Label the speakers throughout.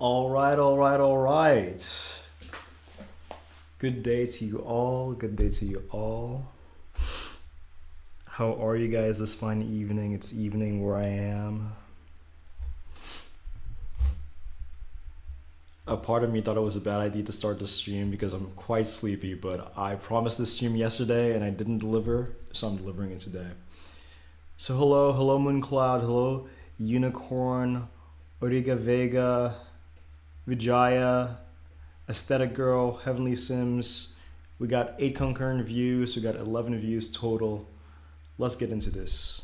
Speaker 1: All right, all right, all right. Good day to you all. Good day to you all. How are you guys this fine evening? It's evening where I am. A part of me thought it was a bad idea to start the stream because I'm quite sleepy, but I promised this stream yesterday and I didn't deliver, so I'm delivering it today. So hello Mooncloud, hello Unicorn, Origa Vega, Vijaya, Aesthetic Girl, Heavenly Sims. We got 8 concurrent views, we got 11 views total. Let's get into this.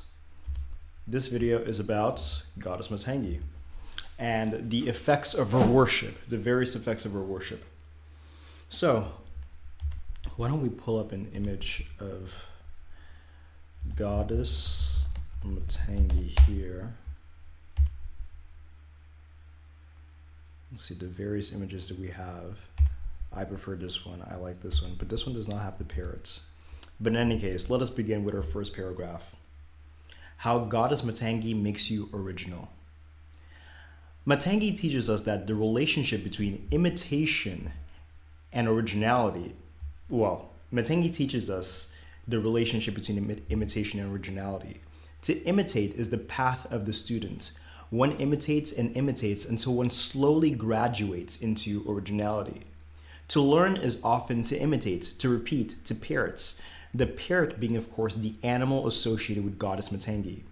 Speaker 1: This video is about Goddess Matangi and the effects of her worship, the various effects of her worship. So, why don't we pull up an image of Goddess Matangi here. Let's see the various images that we have. I prefer this one, I like this one, but this one does not have the parrots. But in any case, let us begin with our first paragraph. How Goddess Matangi makes you original. Matangi teaches us that the relationship between imitation and originality, Matangi teaches us the relationship between imitation and originality. To imitate is the path of the student. One imitates and imitates until one slowly graduates into originality. To learn is often to imitate, to repeat, to parrots. The parrot being, of course, the animal associated with Goddess Matangi.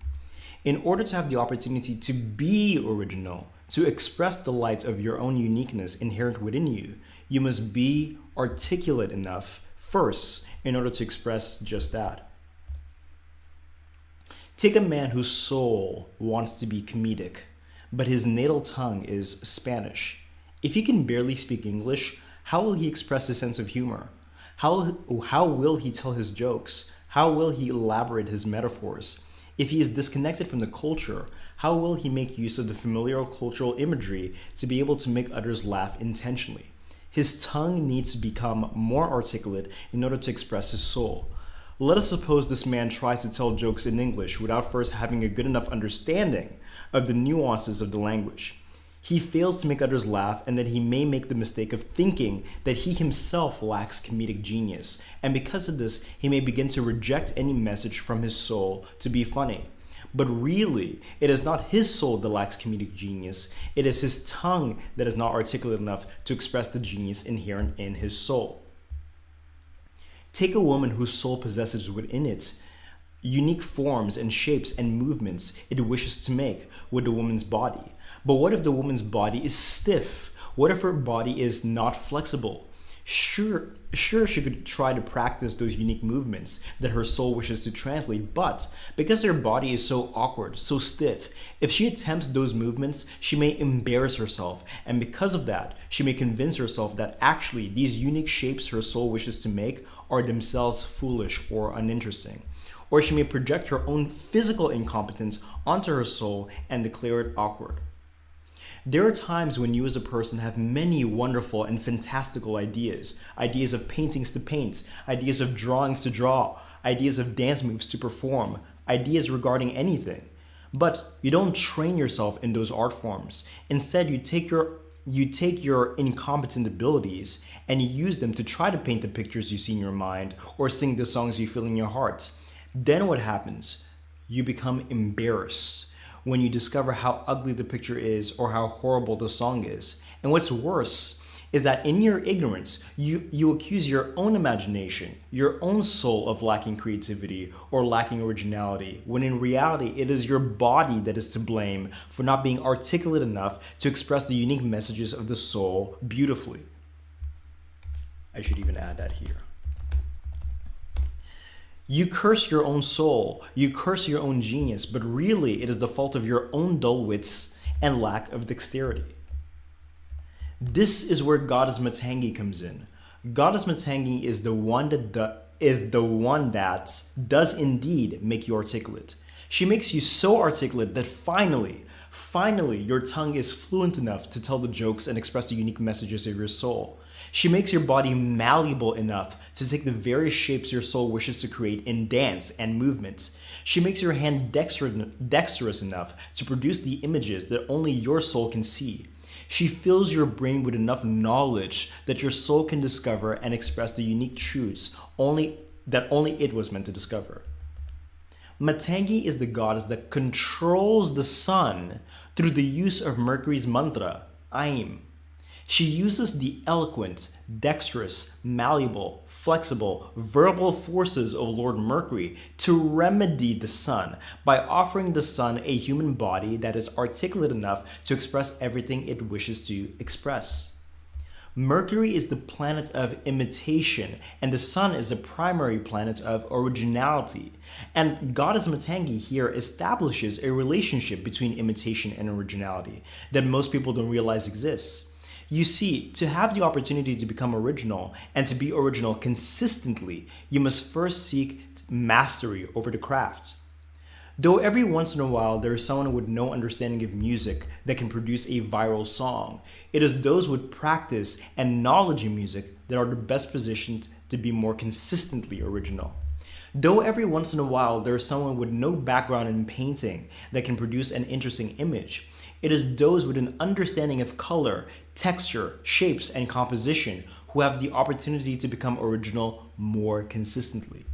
Speaker 1: In order to have the opportunity to be original, to express the light of your own uniqueness inherent within you, you must be articulate enough first in order to express just that. Take a man whose soul wants to be comedic, but his natal tongue is Spanish. If he can barely speak English, how will he express his sense of humor? How will he tell his jokes? How will he elaborate his metaphors? If he is disconnected from the culture, how will he make use of the familiar cultural imagery to be able to make others laugh intentionally? His tongue needs to become more articulate in order to express his soul. Let us suppose this man tries to tell jokes in English without first having a good enough understanding of the nuances of the language. He fails to make others laugh, and then he may make the mistake of thinking that he himself lacks comedic genius, and because of this, he may begin to reject any message from his soul to be funny. But really, it is not his soul that lacks comedic genius, it is his tongue that is not articulate enough to express the genius inherent in his soul. Take a woman whose soul possesses within it unique forms and shapes and movements it wishes to make with the woman's body. But what if the woman's body is stiff? What if her body is not flexible? Sure, she could try to practice those unique movements that her soul wishes to translate, but because her body is so awkward, so stiff, if she attempts those movements, she may embarrass herself, and because of that, she may convince herself that actually these unique shapes her soul wishes to make are themselves foolish or uninteresting. Or she may project her own physical incompetence onto her soul and declare it awkward. There are times when you as a person have many wonderful and fantastical ideas. Ideas of paintings to paint, ideas of drawings to draw, ideas of dance moves to perform, ideas regarding anything. But you don't train yourself in those art forms. Instead, you take your incompetent abilities and you use them to try to paint the pictures you see in your mind or sing the songs you feel in your heart. Then what happens? You become embarrassed when you discover how ugly the picture is or how horrible the song is. And what's worse is that in your ignorance, you accuse your own imagination, your own soul of lacking creativity or lacking originality, when in reality, it is your body that is to blame for not being articulate enough to express the unique messages of the soul beautifully. I should even add that here. You curse your own soul, you curse your own genius, but really it is the fault of your own dull wits and lack of dexterity. This is where Goddess Matangi comes in. Goddess Matangi is the one that does indeed make you articulate. She makes you so articulate that finally, your tongue is fluent enough to tell the jokes and express the unique messages of your soul. She makes your body malleable enough to take the various shapes your soul wishes to create in dance and movement. She makes your hand dexterous enough to produce the images that only your soul can see. She fills your brain with enough knowledge that your soul can discover and express the unique truths only it was meant to discover. Matangi is the goddess that controls the sun through the use of Mercury's mantra, Aim. She uses the eloquent, dexterous, malleable, flexible, verbal forces of Lord Mercury to remedy the sun by offering the sun a human body that is articulate enough to express everything it wishes to express. Mercury is the planet of imitation, and the sun is the primary planet of originality. And Goddess Matangi here establishes a relationship between imitation and originality that most people don't realize exists. You see, to have the opportunity to become original and to be original consistently, you must first seek mastery over the craft. Though every once in a while there is someone with no understanding of music that can produce a viral song, it is those with practice and knowledge in music that are the best positioned to be more consistently original. Though every once in a while there is someone with no background in painting that can produce an interesting image, it is those with an understanding of color, texture, shapes, and composition who have the opportunity to become original more consistently.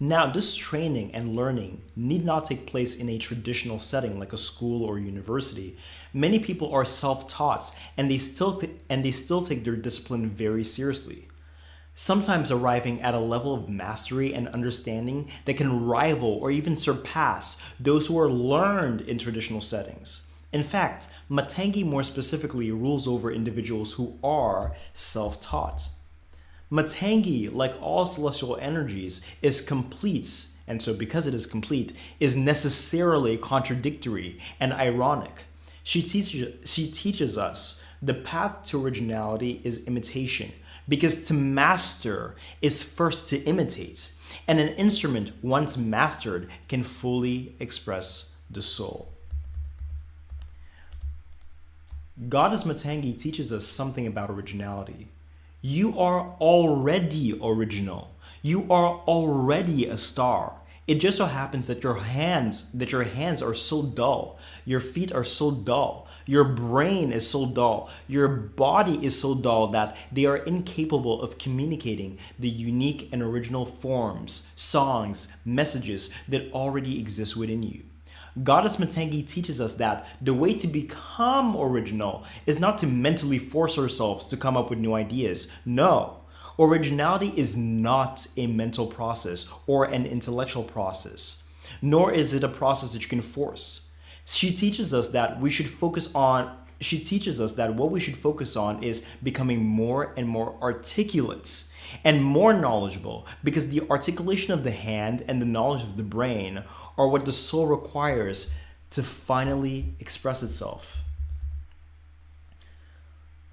Speaker 1: Now, this training and learning need not take place in a traditional setting like a school or university. Many people are self-taught and they still take their discipline very seriously, sometimes arriving at a level of mastery and understanding that can rival or even surpass those who are learned in traditional settings. In fact, Matangi more specifically rules over individuals who are self-taught. Matangi, like all celestial energies, is complete, and so because it is complete, is necessarily contradictory and ironic. She teaches us the path to originality is imitation, because to master is first to imitate, and an instrument once mastered can fully express the soul. Goddess Matangi teaches us something about originality. You are already original. You are already a star. It just so happens that your hands are so dull. Your feet are so dull. Your brain is so dull. Your body is so dull that they are incapable of communicating the unique and original forms, songs, messages that already exist within you. Goddess Matangi teaches us that the way to become original is not to mentally force ourselves to come up with new ideas. No, originality is not a mental process or an intellectual process, nor is it a process that you can force. She teaches us that what we should focus on is becoming more and more articulate and more knowledgeable, because the articulation of the hand and the knowledge of the brain are what the soul requires to finally express itself.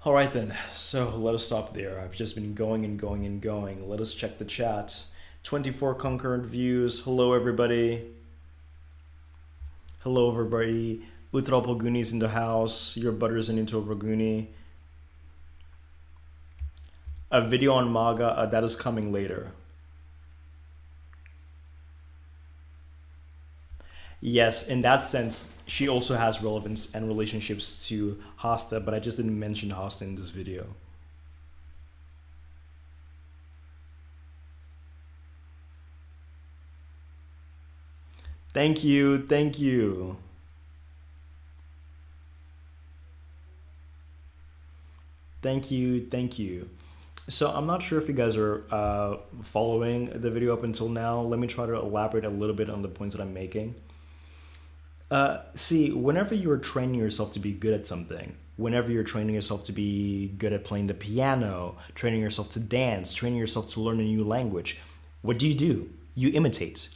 Speaker 1: All right then, so let us stop there. I've just been going and going and going. Let us check the chat. 24 concurrent views. Hello everybody. Hello everybody. Uttara Phalguni is in the house. Your butters and Uttara Phalguni. A video on MAGA, that is coming later. Yes, in that sense, she also has relevance and relationships to Hasta, but I just didn't mention Hasta in this video. Thank you, thank you. Thank you, thank you. So I'm not sure if you guys are following the video up until now. Let me try to elaborate a little bit on the points that I'm making. See, whenever you're training yourself to be good at something, whenever you're training yourself to be good at playing the piano, training yourself to dance, training yourself to learn a new language, what do? You imitate.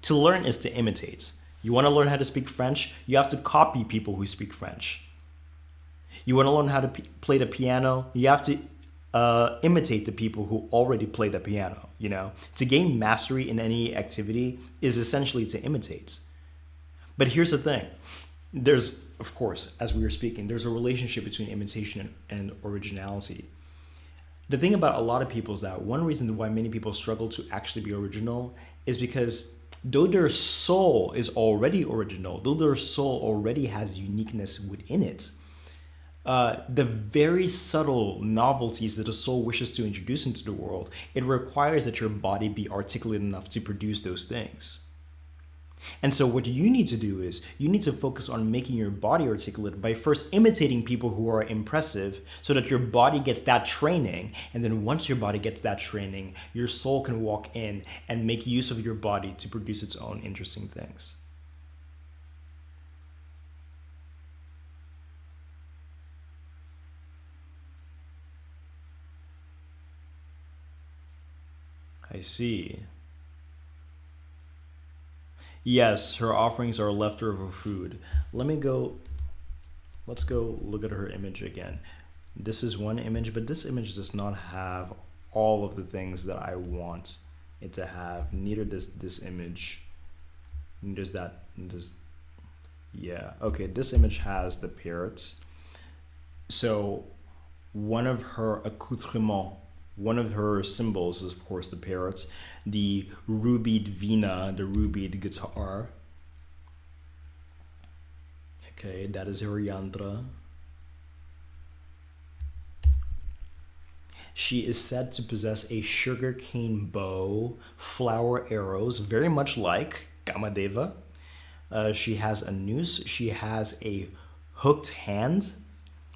Speaker 1: To learn is to imitate. You want to learn how to speak French? You have to copy people who speak French. You want to learn how to play the piano? You have to imitate the people who already play the piano, you know? To gain mastery in any activity is essentially to imitate. But here's the thing. There's, of course, as we were speaking, there's a relationship between imitation and originality. The thing about a lot of people is that one reason why many people struggle to actually be original is because Though their soul is already original, though their soul already has uniqueness within it, the very subtle novelties that a soul wishes to introduce into the world, it requires that your body be articulate enough to produce those things. And so what you need to do is you need to focus on making your body articulate by first imitating people who are impressive so that your body gets that training. And then once your body gets that training, your soul can walk in and make use of your body to produce its own interesting things. I see. Yes, her offerings are leftover food. Let me go, let's go look at her image again. This is one image, but this image does not have all of the things that I want it to have. Neither does this image. There's that, there's, yeah. Okay, this image has the parrots. So one of her accoutrements, one of her symbols is of course the parrots, the rubied vina, the rubied guitar. Okay, that is her yantra. She is said to possess a sugarcane bow, flower arrows, very much like Kamadeva. She has a noose. She has a hooked hand.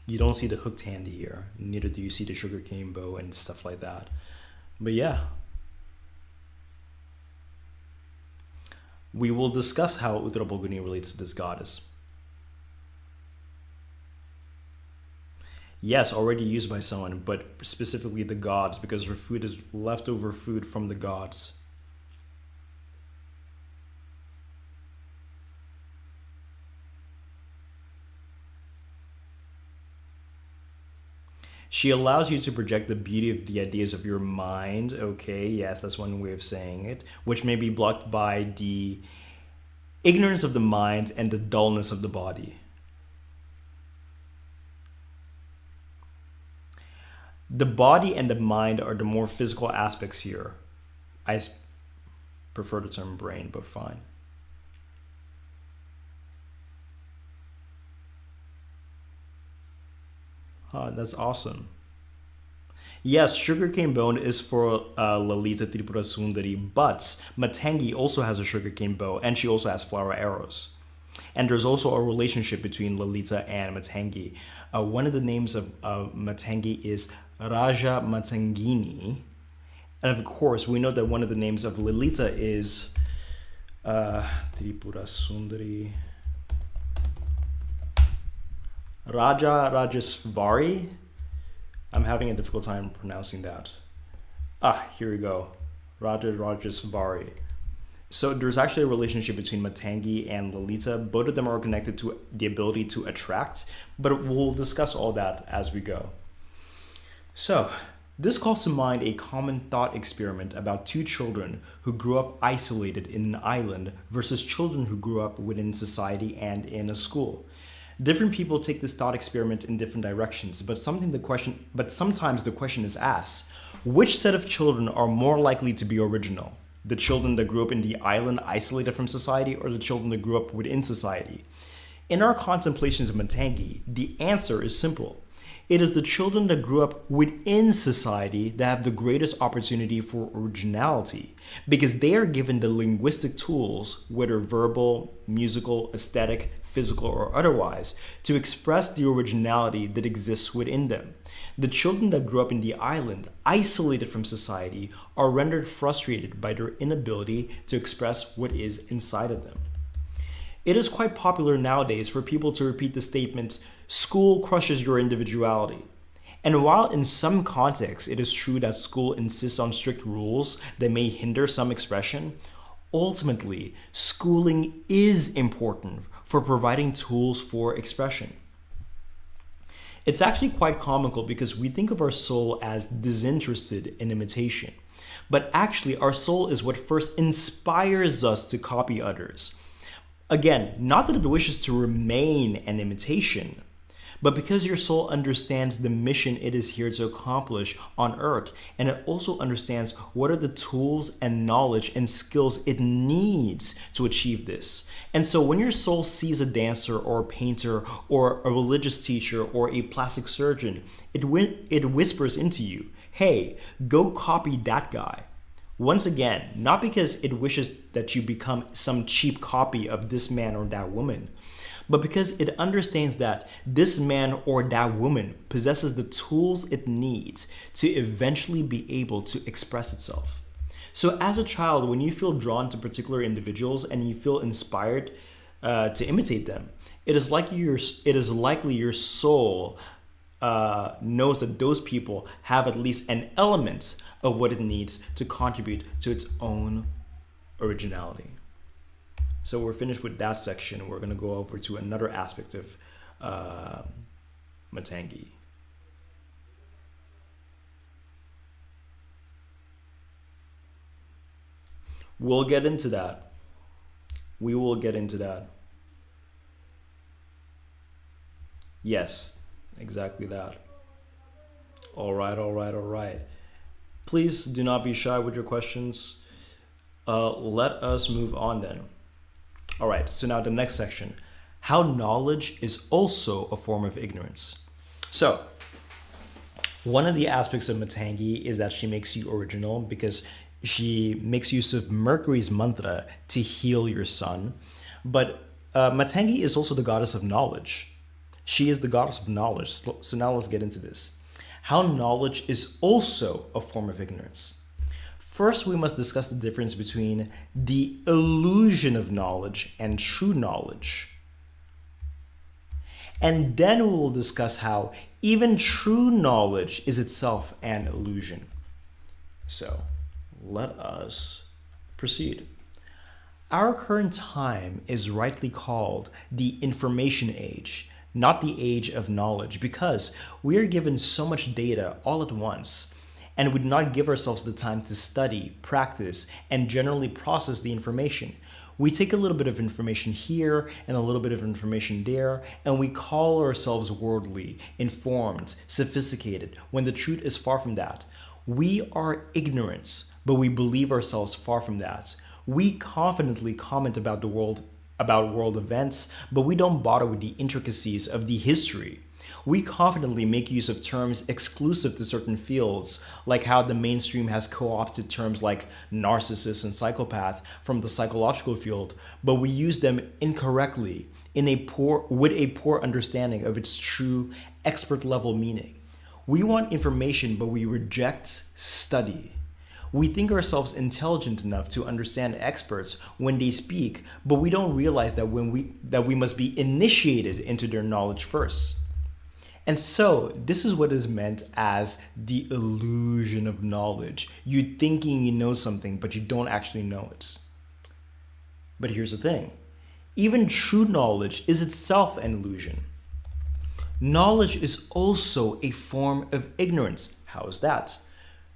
Speaker 1: You don't see the hooked hand here. Neither do you see the sugarcane bow and stuff like that. But yeah, we will discuss how Uttara Phalguni relates to this goddess. Yes, already used by someone, but specifically the gods, because her food is leftover food from the gods. She allows you to project the beauty of the ideas of your mind. Okay, yes, that's one way of saying it, which may be blocked by the ignorance of the mind and the dullness of the body. The body and the mind are the more physical aspects here. Prefer the term brain, but fine. That's awesome. Yes, sugarcane bone is for Lalita Tripura Sundari, but Matangi also has a sugarcane bow and she also has flower arrows. And there's also a relationship between Lalita and Matangi. One of the names of Matangi is Raja Matangini. And of course, we know that one of the names of Lalita is Tripura Sundari. Raja Rajeshvari. I'm having a difficult time pronouncing that. Here we go. Raja Rajeshvari. So there's actually a relationship between Matangi and Lalita. Both of them are connected to the ability to attract, but we'll discuss all that as we go. So this calls to mind a common thought experiment about two children who grew up isolated in an island versus children who grew up within society and in a school. Different people take this thought experiment in different directions, but sometimes the question is asked, which set of children are more likely to be original? The children that grew up in the island isolated from society, or the children that grew up within society? In our contemplations of Matangi, the answer is simple. It is the children that grew up within society that have the greatest opportunity for originality, because they are given the linguistic tools, whether verbal, musical, aesthetic, physical, or otherwise, to express the originality that exists within them. The children that grew up in the island, isolated from society, are rendered frustrated by their inability to express what is inside of them. It is quite popular nowadays for people to repeat the statement, "School crushes your individuality." And while in some contexts it is true that school insists on strict rules that may hinder some expression, ultimately, schooling is important for providing tools for expression. It's actually quite comical because we think of our soul as disinterested in imitation. But actually, our soul is what first inspires us to copy others. Again, not that it wishes to remain an imitation, but because your soul understands the mission it is here to accomplish on earth, and it also understands what are the tools and knowledge and skills it needs to achieve this. And so when your soul sees a dancer or a painter or a religious teacher or a plastic surgeon, it whispers into you, hey, go copy that guy. Once again, not because it wishes that you become some cheap copy of this man or that woman, but because it understands that this man or that woman possesses the tools it needs to eventually be able to express itself. So as a child, when you feel drawn to particular individuals and you feel inspired to imitate them, it is likely your soul knows that those people have at least an element of what it needs to contribute to its own originality. So we're finished with that section. We're going to go over to another aspect of Matangi. We'll get into that. We will get into that. Yes, exactly that. All right, all right, all right. Please do not be shy with your questions. Let us move on then. All right, so now the next section. How knowledge is also a form of ignorance. So, one of the aspects of Matangi is that she makes you original because she makes use of Mercury's mantra to heal your son. But Matangi is also the goddess of knowledge. She is the goddess of knowledge. So now let's get into this. How knowledge is also a form of ignorance. First, we must discuss the difference between the illusion of knowledge and true knowledge. And then we will discuss how even true knowledge is itself an illusion. So, let us proceed. Our current time is rightly called the information age, not the age of knowledge, because we are given so much data all at once, and we do not give ourselves the time to study, practice, and generally process the information. We take a little bit of information here and a little bit of information there, and we call ourselves worldly, informed, sophisticated, when the truth is far from that. We are ignorant, but we believe ourselves far from that. We confidently comment about world events, but we don't bother with the intricacies of the history. We confidently make use of terms exclusive to certain fields, like how the mainstream has co-opted terms like narcissist and psychopath from the psychological field, but we use them incorrectly with a poor understanding of its true expert level meaning. We want information, but we reject study. We think ourselves intelligent enough to understand experts when they speak, but we don't realize that we must be initiated into their knowledge first. And so, this is what is meant as the illusion of knowledge. You thinking you know something, but you don't actually know it. But here's the thing. Even true knowledge is itself an illusion. Knowledge is also a form of ignorance. How is that?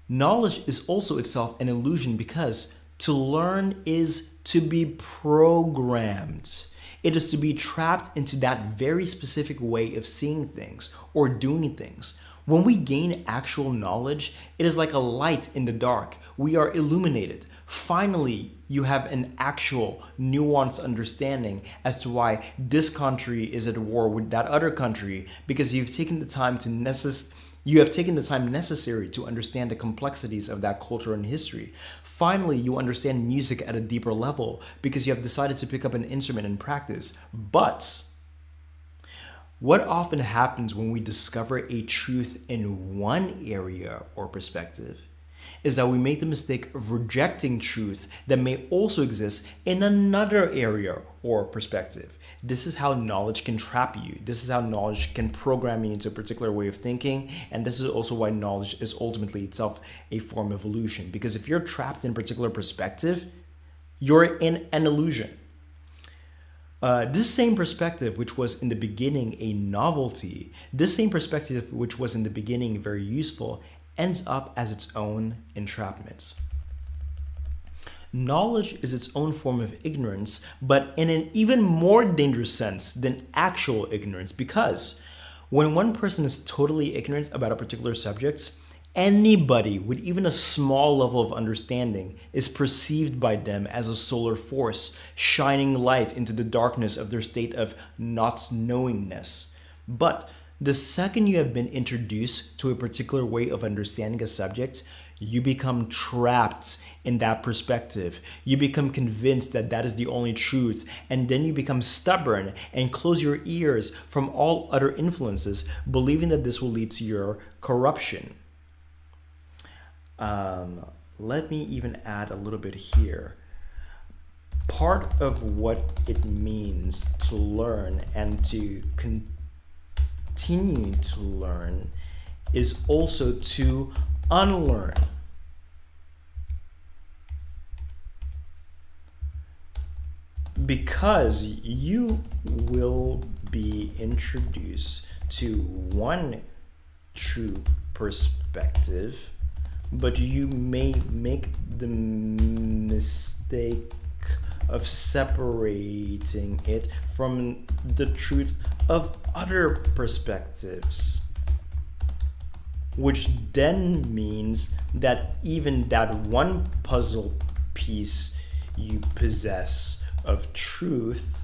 Speaker 1: Knowledge is also itself an illusion because to learn is to be programmed. It is to be trapped into that very specific way of seeing things or doing things. When we gain actual knowledge, it is like a light in the dark. We are illuminated. Finally, you have an actual nuanced understanding as to why this country is at war with that other country because you've taken the time necessary to understand the complexities of that culture and history. Finally, you understand music at a deeper level because you have decided to pick up an instrument and practice. But what often happens when we discover a truth in one area or perspective is that we make the mistake of rejecting truth that may also exist in another area or perspective. This is how knowledge can trap you. This is how knowledge can program you into a particular way of thinking. And this is also why knowledge is ultimately itself a form of illusion. Because if you're trapped in a particular perspective, you're in an illusion. This same perspective, which was in the beginning a novelty, this same perspective, which was in the beginning very useful, ends up as its own entrapment. Knowledge is its own form of ignorance, but in an even more dangerous sense than actual ignorance, because When one person is totally ignorant about a particular subject, anybody with even a small level of understanding is perceived by them as a solar force shining light into the darkness of their state of not knowingness. But the second you have been introduced to a particular way of understanding a subject, you become trapped in that perspective. You become convinced that that is the only truth, and then you become stubborn and close your ears from all other influences, believing that this will lead to your corruption. Let me even add a little bit here. Part of what it means to learn and to continue to learn is also to unlearn. Because you will be introduced to one true perspective, but you may make the mistake of separating it from the truth of other perspectives, which then means that even that one puzzle piece you possess of truth,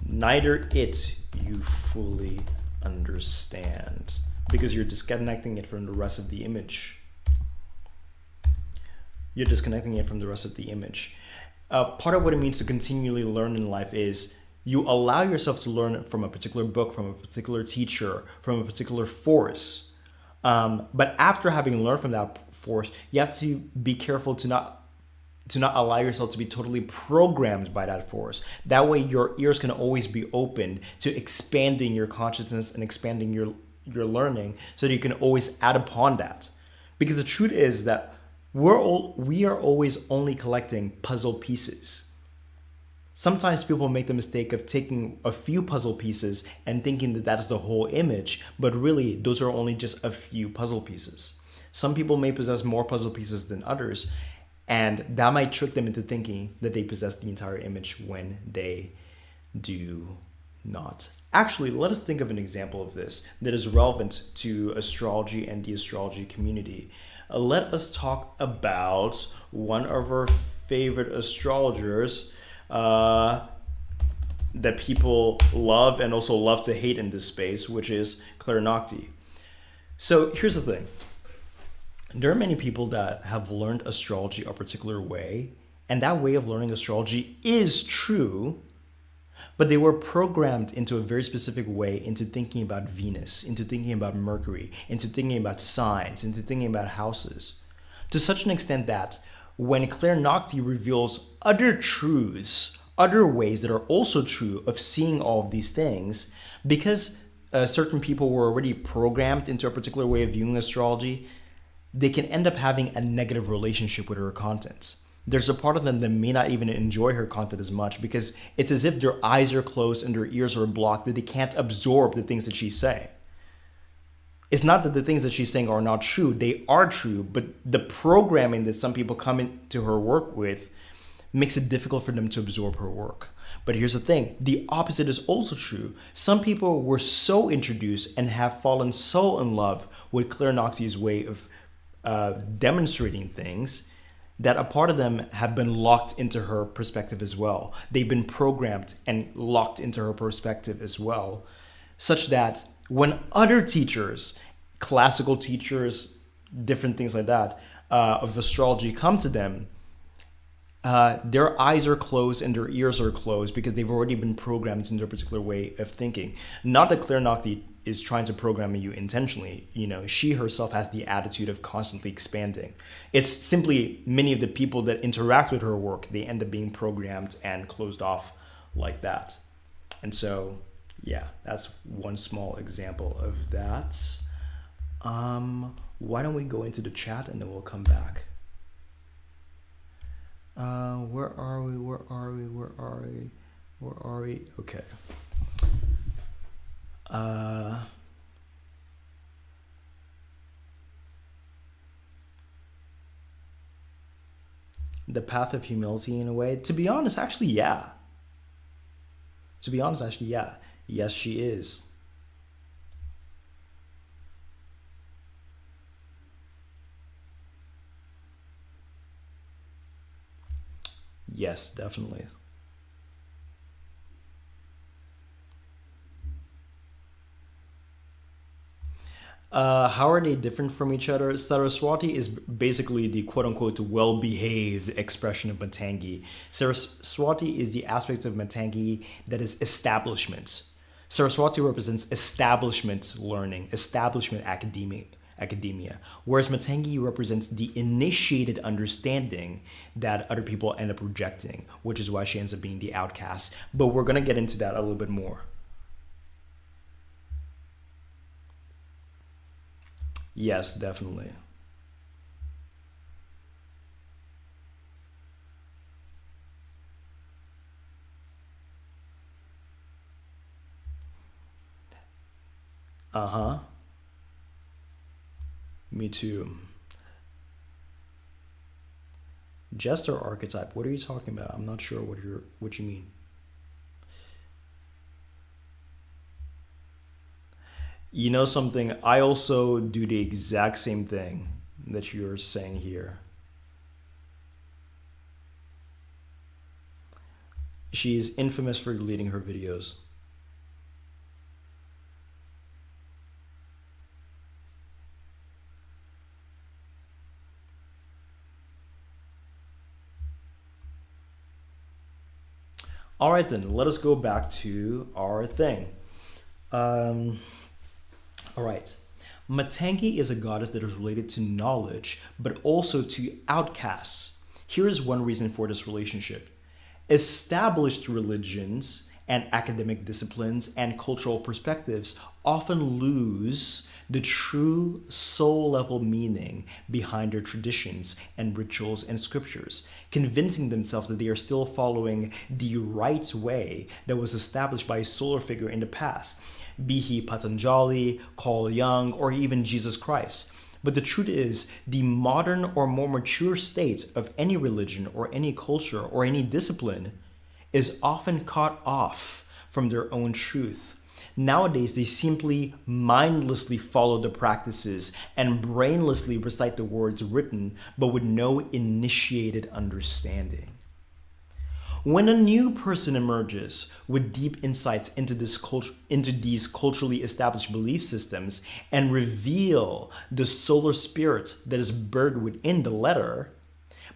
Speaker 1: neither it you fully understand, because you're disconnecting it from the rest of the image. You're disconnecting it from the rest of the image. Part of what it means to continually learn in life is you allow yourself to learn from a particular book, from a particular teacher, from a particular force. But after having learned from that force, you have to be careful to not allow yourself to be totally programmed by that force. That way your ears can always be open to expanding your consciousness and expanding your learning, so that you can always add upon that. Because the truth is that we are always only collecting puzzle pieces. Sometimes people make the mistake of taking a few puzzle pieces and thinking that that's the whole image, but really those are only just a few puzzle pieces. Some people may possess more puzzle pieces than others, and that might trick them into thinking that they possess the entire image when they do not. Actually, let us think of an example of this that is relevant to astrology and the astrology community. Let us talk about one of our favorite astrologers that people love and also love to hate in this space, which is Claire Nocte. So here's the thing. There are many people that have learned astrology a particular way, and that way of learning astrology is true, but they were programmed into a very specific way into thinking about Venus, into thinking about Mercury, into thinking about signs, into thinking about houses. To such an extent that when Claire Nocte reveals other truths, other ways that are also true of seeing all of these things, because certain people were already programmed into a particular way of viewing astrology, they can end up having a negative relationship with her content. There's a part of them that may not even enjoy her content as much, because it's as if their eyes are closed and their ears are blocked, that they can't absorb the things that she's saying. It's not that the things that she's saying are not true. They are true, but the programming that some people come into her work with makes it difficult for them to absorb her work. But here's the thing. The opposite is also true. Some people were so introduced and have fallen so in love with Claire Nocte's way of demonstrating things that a part of them have been locked into her perspective as well. They've been programmed and locked into her perspective as well, such that when other teachers, classical teachers, different things like that, of astrology come to them, their eyes are closed and their ears are closed because they've already been programmed into a particular way of thinking. Not that Claire Nocte is trying to program you intentionally. You know, she herself has the attitude of constantly expanding. It's simply many of the people that interact with her work, they end up being programmed and closed off like that. And so, yeah, that's one small example of that. Why don't we go into the chat and then we'll come back. Where are we? Okay. The path of humility in a way. To be honest, actually, yeah. Yes, she is. Yes, definitely. How are they different from each other? Saraswati is basically the quote unquote well behaved expression of Matangi. Saraswati is the aspect of Matangi that is establishment. Saraswati represents establishment learning, establishment academia, whereas Matangi represents the initiated understanding that other people end up rejecting, which is why she ends up being the outcast. But we're going to get into that a little bit more. Yes, definitely. Uh huh. Me too. Jester archetype. What are you talking about? I'm not sure what you mean. You know something? I also do the exact same thing that you're saying here. She is infamous for deleting her videos. All right, then, let us go back to our thing. Um, all right. Matangi is a goddess that is related to knowledge, but also to outcasts. Here is one reason for this relationship. Established religions and academic disciplines and cultural perspectives often lose the true soul level meaning behind their traditions and rituals and scriptures, convincing themselves that they are still following the right way that was established by a solar figure in the past, be he Patanjali, Carl Jung, or even Jesus Christ. But the truth is, the modern or more mature state of any religion or any culture or any discipline is often cut off from their own truth. Nowadays, they simply mindlessly follow the practices and brainlessly recite the words written, but with no initiated understanding. When a new person emerges with deep insights into these culturally established belief systems and reveal the solar spirit that is buried within the letter,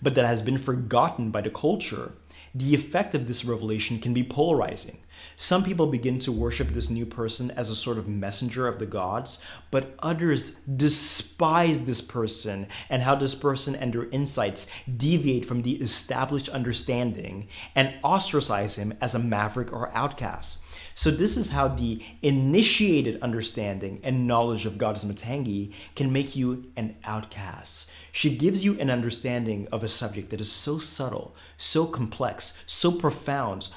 Speaker 1: but that has been forgotten by the culture, the effect of this revelation can be polarizing. Some people begin to worship this new person as a sort of messenger of the gods, but others despise this person and how this person and their insights deviate from the established understanding and ostracize him as a maverick or outcast. So this is how the initiated understanding and knowledge of Goddess Matangi can make you an outcast. She gives you an understanding of a subject that is so subtle, so complex, so profound,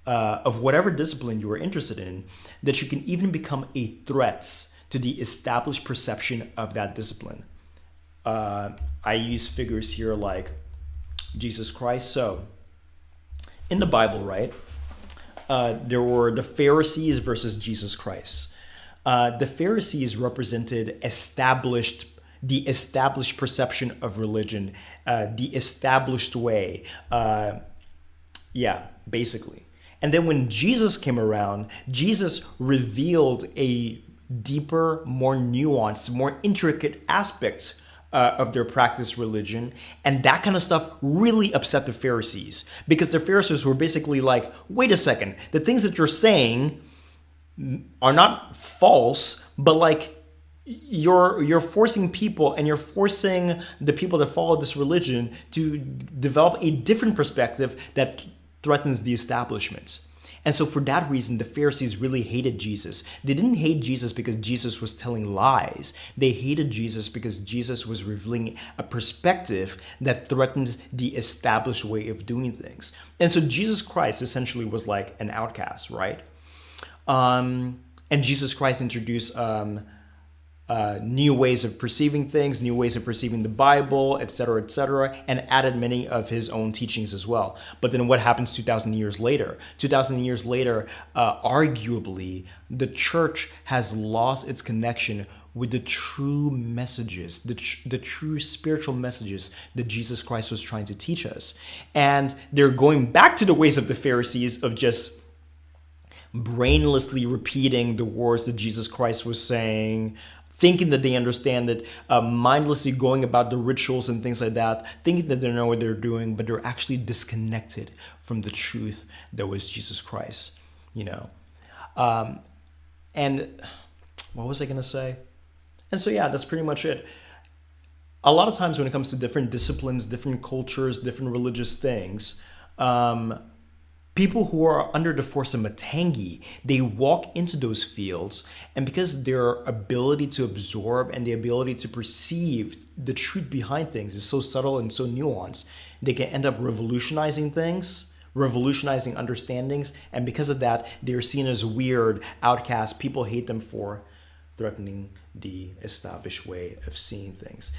Speaker 1: of whatever discipline you are interested in, that you can even become a threat to the established perception of that discipline. I use figures here like Jesus Christ. So, in the Bible, right, there were the Pharisees versus Jesus Christ. The Pharisees represented the established perception of religion, the established way. Yeah, basically. And then when Jesus came around, Jesus revealed a deeper, more nuanced, more intricate aspects of their practice religion. And that kind of stuff really upset the Pharisees because the Pharisees were basically like, wait a second, the things that you're saying are not false, but like you're forcing people and you're forcing the people that follow this religion to develop a different perspective that threatens the establishment. And so, for that reason, the Pharisees really hated Jesus. They didn't hate Jesus because Jesus was telling lies. They hated Jesus because Jesus was revealing a perspective that threatened the established way of doing things. And so, Jesus Christ essentially was like an outcast, right? And Jesus Christ introduced new ways of perceiving things, new ways of perceiving the Bible, etc., and added many of his own teachings as well. But then what happens 2,000 years later? 2,000 years later, arguably, the church has lost its connection with the true messages, the true spiritual messages that Jesus Christ was trying to teach us. And they're going back to the ways of the Pharisees of just brainlessly repeating the words that Jesus Christ was saying, thinking that they understand it, mindlessly going about the rituals and things like that, thinking that they know what they're doing, but they're actually disconnected from the truth that was Jesus Christ, you know. And what was I going to say? And so, yeah, that's pretty much it. A lot of times when it comes to different disciplines, different cultures, different religious things, people who are under the force of Matangi, they walk into those fields, and because their ability to absorb and the ability to perceive the truth behind things is so subtle and so nuanced, they can end up revolutionizing things, revolutionizing understandings, and because of that, they're seen as weird, outcasts. People hate them for threatening the established way of seeing things.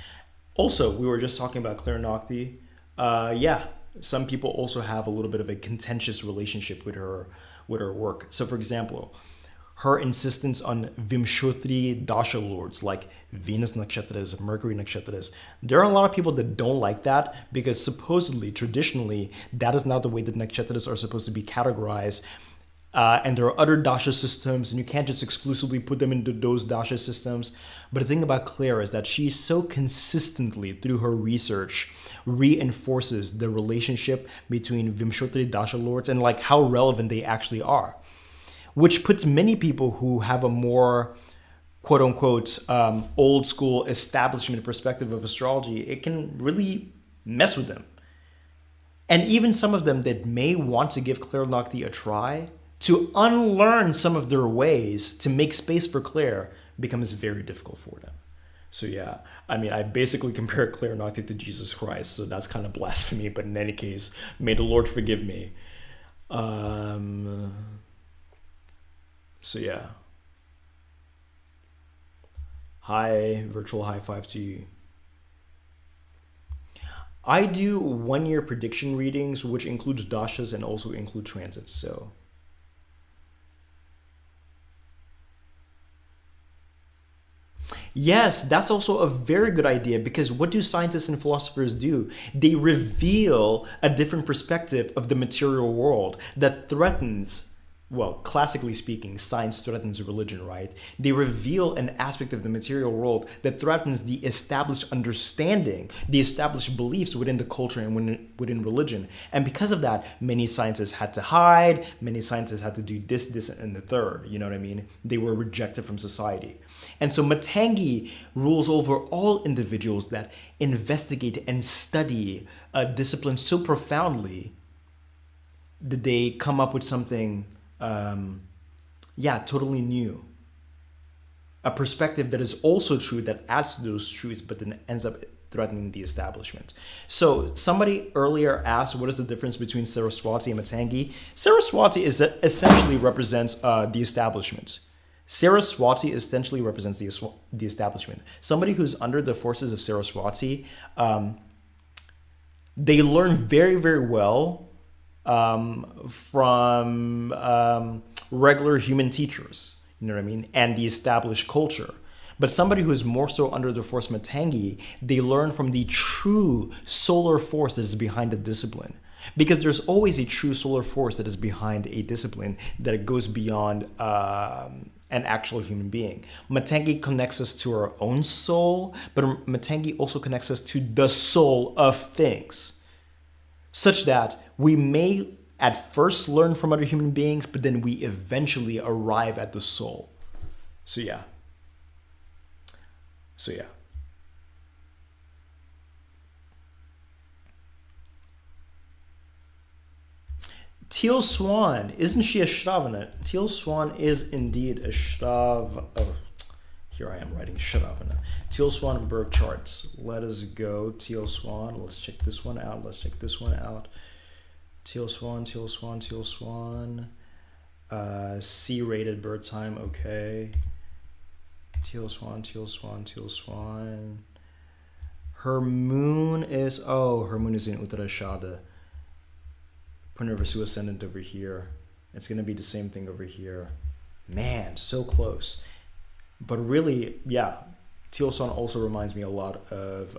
Speaker 1: Also, we were just talking about Claire Nocte. Yeah, some people also have a little bit of a contentious relationship with her work. So, for example, her insistence on Vimshotri Dasha lords, like Venus nakshatras, Mercury nakshatras. There are a lot of people that don't like that because supposedly, traditionally, that is not the way that nakshatras are supposed to be categorized. And there are other dasha systems, and you can't just exclusively put them into those dasha systems. But the thing about Claire is that she so consistently, through her research, reinforces the relationship between Vimshotri dasha lords and like how relevant they actually are, which puts many people who have a more quote unquote old school establishment perspective of astrology, it can really mess with them. And even some of them that may want to give Claire Nocte a try, to unlearn some of their ways to make space for Claire becomes very difficult for them. So yeah, I mean, I basically compare Claire Nocte to Jesus Christ, so that's kind of blasphemy, but in any case, may the Lord forgive me. So yeah. Hi, virtual high five to you. I do 1 year prediction readings, which includes dashas and also include transits, so... Yes, that's also a very good idea because what do scientists and philosophers do? They reveal a different perspective of the material world that threatens, well, classically speaking, science threatens religion, right? They reveal an aspect of the material world that threatens the established understanding, the established beliefs within the culture and within religion. And because of that, many scientists had to hide, many scientists had to do this, and the third, you know what I mean? They were rejected from society. And so Matangi rules over all individuals that investigate and study a discipline so profoundly that they come up with something, totally new. A perspective that is also true, that adds to those truths, but then ends up threatening the establishment. So somebody earlier asked, what is the difference between Saraswati and Matangi? Saraswati essentially represents the establishment. Saraswati essentially represents the establishment. Somebody who's under the forces of Saraswati, they learn very, very well from regular human teachers, you know what I mean, and the established culture. But somebody who is more so under the force Matangi, they learn from the true solar force that is behind the discipline. Because there's always a true solar force that is behind a discipline that goes beyond an actual human being. Matangi connects us to our own soul, but Matangi also connects us to the soul of things, such that we may at first learn from other human beings, but then we eventually arrive at the soul. So yeah. Teal Swan, isn't she a Shravana? Teal Swan is indeed a Shrav. Oh, here I am writing Shravana. Teal Swan birth charts. Let us go. Teal Swan. Let's check this one out. Teal Swan. C-rated birth time. Okay. Teal Swan, Teal Swan, Teal Swan. Her moon is, oh, her moon is in Uttara. Punarvasu ascendant over here. It's going to be the same thing over here. Man, so close. But really, yeah, Teal Swan also reminds me a lot of,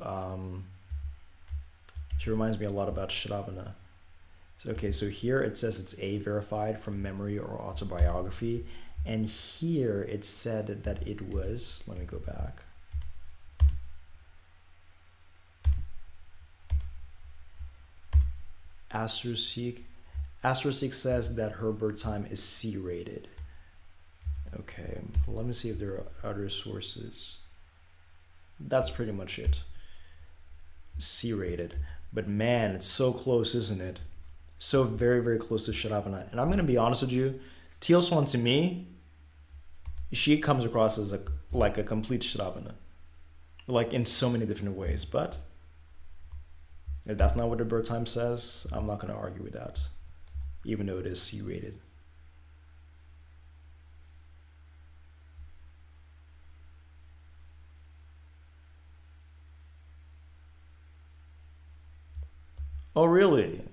Speaker 1: she reminds me a lot about Shravana. Okay, so here it says it's A, verified from memory or autobiography. And here it said that it was, let me go back. Astroseek says that her birth time is C rated. Okay, let me see if there are other sources. That's pretty much it. C rated. But man, it's so close, isn't it? So very, very close to Shravana. And I'm going to be honest with you, Teal Swan to me, she comes across as like a complete Shravana. Like in so many different ways. But if that's not what the birth time says, I'm not going to argue with that. Even though it is C rated. Oh, really?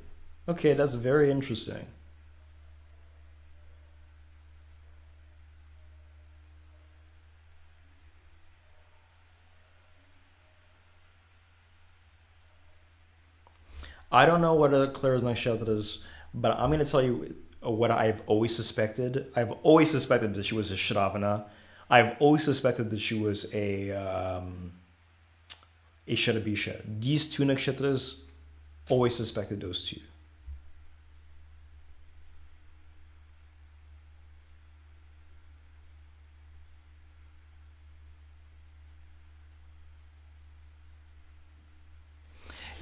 Speaker 1: Okay, that's very interesting. I don't know what a Claire's nakshatras, but I'm going to tell you what I've always suspected. I've always suspected that she was a Shravana. I've always suspected that she was a Shadabisha. These two nakshatras, always suspected those two.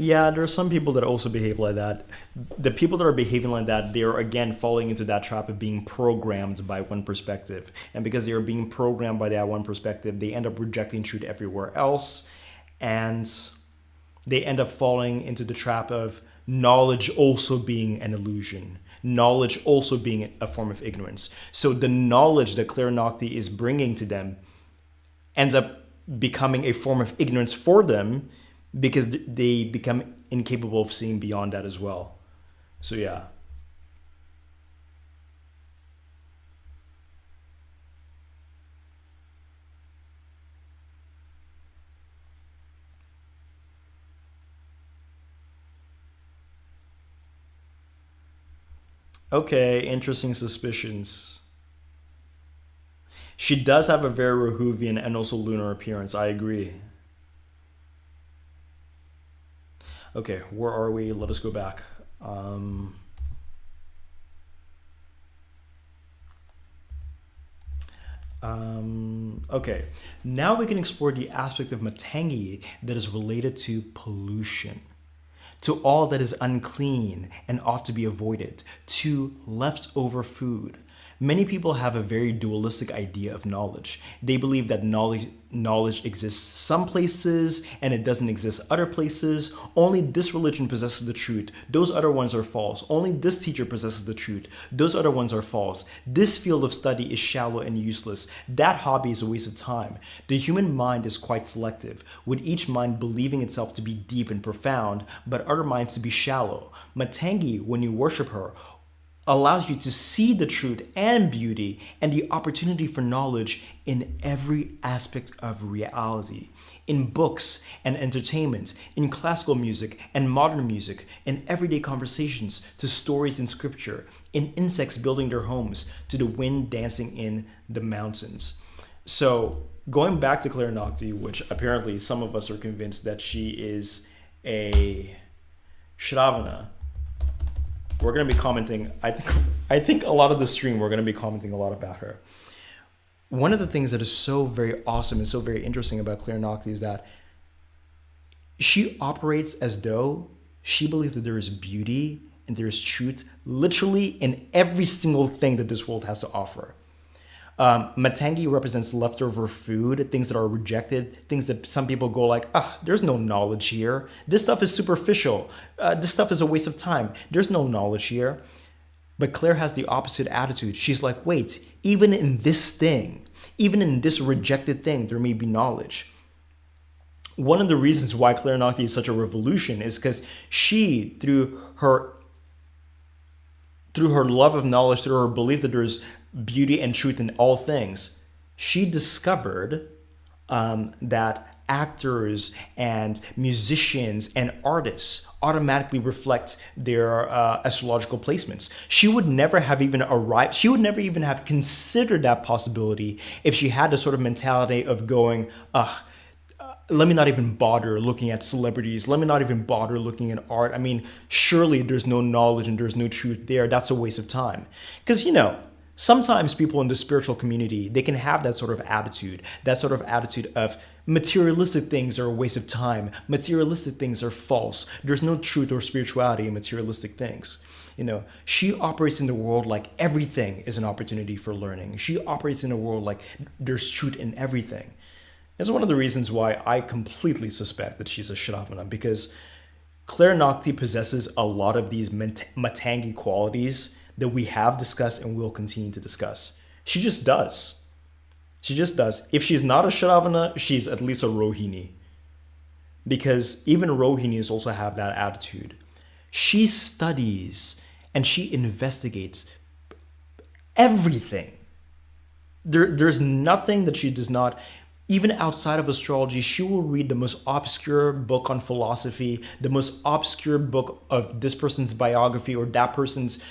Speaker 1: Yeah, there are some people that also behave like that. The people that are behaving like that, they are again falling into that trap of being programmed by one perspective. And because they are being programmed by that one perspective, they end up rejecting truth everywhere else. And they end up falling into the trap of knowledge also being an illusion, knowledge also being a form of ignorance. So the knowledge that Claire Nocti is bringing to them ends up becoming a form of ignorance for them because they become incapable of seeing beyond that as well. So yeah. Okay, interesting suspicions. She does have a very Rahuvian and also lunar appearance. I agree. Okay, where are we? Let us go back. Okay, now we can explore the aspect of Matangi that is related to pollution, to all that is unclean and ought to be avoided, to leftover food. Many people have a very dualistic idea of knowledge. They believe that knowledge exists some places and it doesn't exist other places. Only this religion possesses the truth. Those other ones are false. Only this teacher possesses the truth. Those other ones are false. This field of study is shallow and useless. That hobby is a waste of time. The human mind is quite selective, with each mind believing itself to be deep and profound, but other minds to be shallow. Matangi, when you worship her, allows you to see the truth and beauty and the opportunity for knowledge in every aspect of reality. In books and entertainment, in classical music and modern music, in everyday conversations, to stories in scripture, in insects building their homes, to the wind dancing in the mountains. So, going back to Claire Nocti, which apparently some of us are convinced that she is a Shravana, we're going to be commenting, I think a lot of the stream, we're going to be commenting a lot about her. One of the things that is so very awesome and so very interesting about Claire Nocti is that she operates as though she believes that there is beauty and there is truth literally in every single thing that this world has to offer. Matangi represents leftover food, things that are rejected, things that some people go like, there's no knowledge here. This stuff is superficial. This stuff is a waste of time. There's no knowledge here. But Claire has the opposite attitude. She's like, wait, even in this thing, Even in this rejected thing, there may be knowledge. One of the reasons why Claire Nocte is such a revolution is because she, through her love of knowledge, through her belief that there's beauty and truth in all things, she discovered that actors and musicians and artists automatically reflect their astrological placements. She would never have even arrived, she would never even have considered that possibility if she had the sort of mentality of going, let me not even bother looking at celebrities. Let me not even bother looking at art. I mean, surely there's no knowledge and there's no truth there. That's a waste of time. Because, sometimes people in the spiritual community, they can have that sort of attitude of materialistic things are a waste of time. Materialistic things are false. There's no truth or spirituality in materialistic things. She operates in the world like everything is an opportunity for learning. She operates in a world like there's truth in everything. It's one of the reasons why I completely suspect that she's a Shravana, because Claire Nocte possesses a lot of these Matangi qualities that we have discussed and will continue to discuss. She just does. She just does. If she's not a Shravana, she's at least a Rohini. Because even Rohinis also have that attitude. She studies and she investigates everything. There's nothing that she does not. Even outside of astrology, she will read the most obscure book on philosophy, the most obscure book of this person's biography or that person's.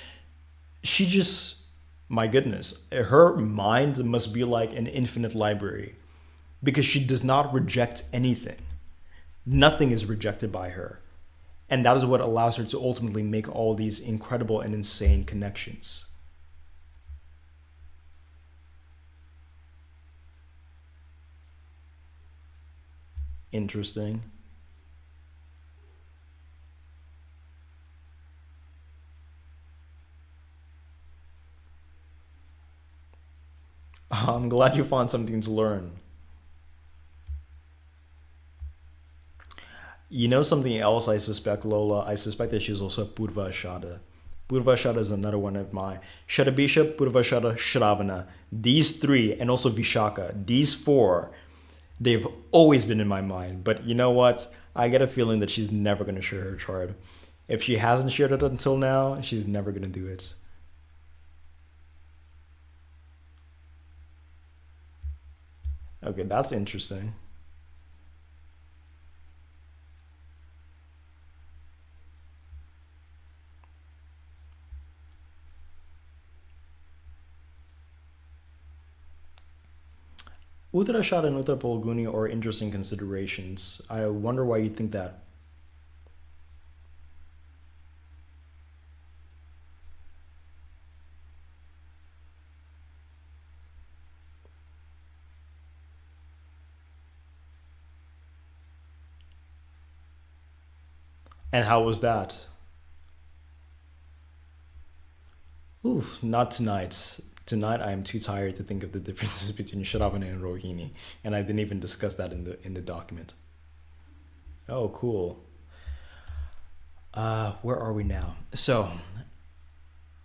Speaker 1: She just, my goodness, her mind must be like an infinite library because she does not reject anything. Nothing is rejected by her. And that is what allows her to ultimately make all these incredible and insane connections. Interesting. I'm glad you found something to learn. Something else I suspect, Lola? I suspect that she's also Purva Shada. Purva Shada is another one of my Shadabisha, Purva Shada, Shravana. These three, and also Vishaka, these four, they've always been in my mind. But you know what? I get a feeling that she's never going to share her chart. If she hasn't shared it until now, she's never going to do it. Okay, that's interesting. Uttara and Uttara Phalguni are interesting considerations. I wonder why you think that. And how was that? Oof, not tonight. Tonight I am too tired to think of the differences between Shravana and Rohini, and I didn't even discuss that in the document. Oh, cool. Where are we now? So,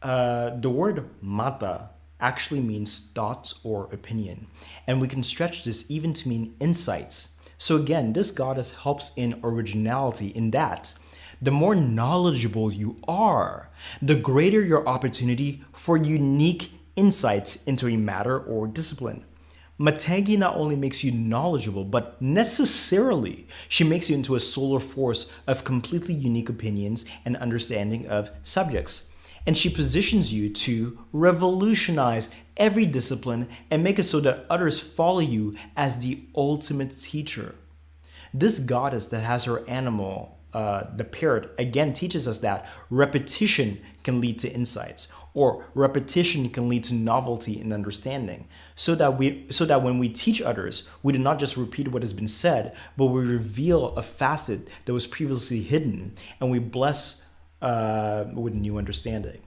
Speaker 1: the word mata actually means thoughts or opinion, and we can stretch this even to mean insights. So again, this goddess helps in originality in that the more knowledgeable you are, the greater your opportunity for unique insights into a matter or discipline. Matangi not only makes you knowledgeable, but necessarily she makes you into a solar force of completely unique opinions and understanding of subjects. And she positions you to revolutionize every discipline and make it so that others follow you as the ultimate teacher. This goddess that has her animal, the parrot, again teaches us that repetition can lead to insights, or repetition can lead to novelty and understanding. So that when we teach others, we do not just repeat what has been said, but we reveal a facet that was previously hidden, and we bless with new understanding.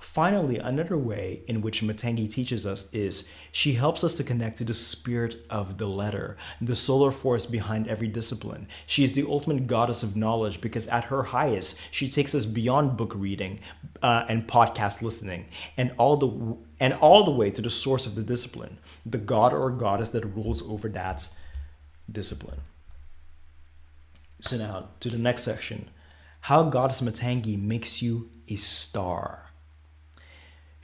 Speaker 1: Finally, another way in which Matangi teaches us is she helps us to connect to the spirit of the letter, the solar force behind every discipline. She is the ultimate goddess of knowledge because at her highest, she takes us beyond book reading and podcast listening and all the way to the source of the discipline, the god or goddess that rules over that discipline. So now to the next section, how Goddess Matangi makes you a star.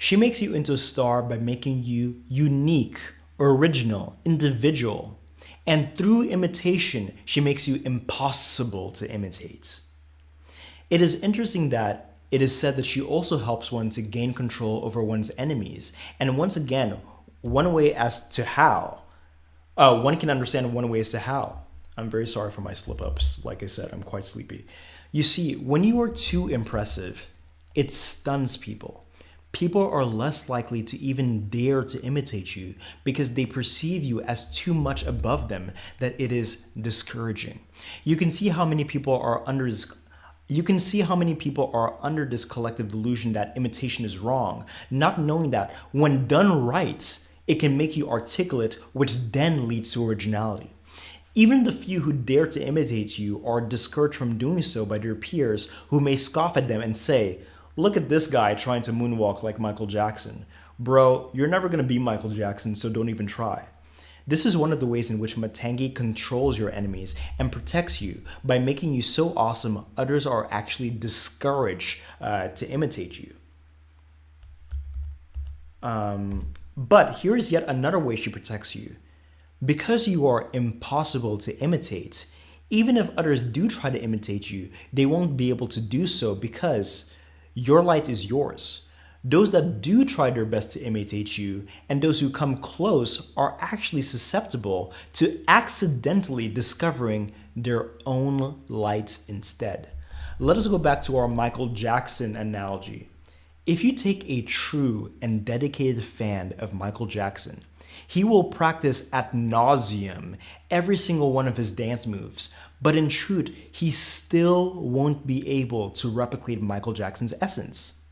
Speaker 1: She makes you into a star by making you unique, original, individual. And through imitation, she makes you impossible to imitate. It is interesting that it is said that she also helps one to gain control over one's enemies. And once again, one way as to how, one can understand one way as to how. I'm very sorry for my slip ups. Like I said, I'm quite sleepy. You see, when you are too impressive, it stuns people. People are less likely to even dare to imitate you because they perceive you as too much above them that it is discouraging. You can see how many people are under this collective delusion that imitation is wrong, not knowing that when done right, it can make you articulate, which then leads to originality. Even the few who dare to imitate you are discouraged from doing so by their peers who may scoff at them and say, "Look at this guy trying to moonwalk like Michael Jackson. Bro, you're never going to be Michael Jackson, so don't even try." This is one of the ways in which Matangi controls your enemies and protects you by making you so awesome others are actually discouraged to imitate you. But here's yet another way she protects you. Because you are impossible to imitate, even if others do try to imitate you, they won't be able to do so because your light is yours. Those that do try their best to imitate you and those who come close are actually susceptible to accidentally discovering their own lights instead. Let us go back to our Michael Jackson analogy. If you take a true and dedicated fan of Michael Jackson, he will practice ad nauseum every single one of his dance moves, but in truth, he still won't be able to replicate Michael Jackson's essence.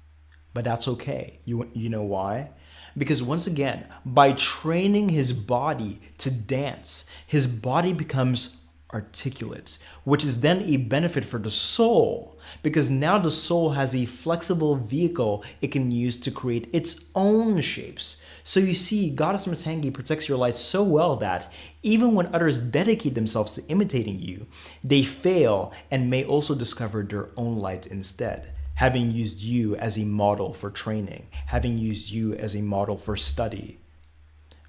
Speaker 1: But that's okay. You know why? Because once again, by training his body to dance, his body becomes articulate, which is then a benefit for the soul, because now the soul has a flexible vehicle it can use to create its own shapes. So you see, Goddess Matangi protects your light so well that even when others dedicate themselves to imitating you, they fail and may also discover their own light instead, having used you as a model for training, having used you as a model for study.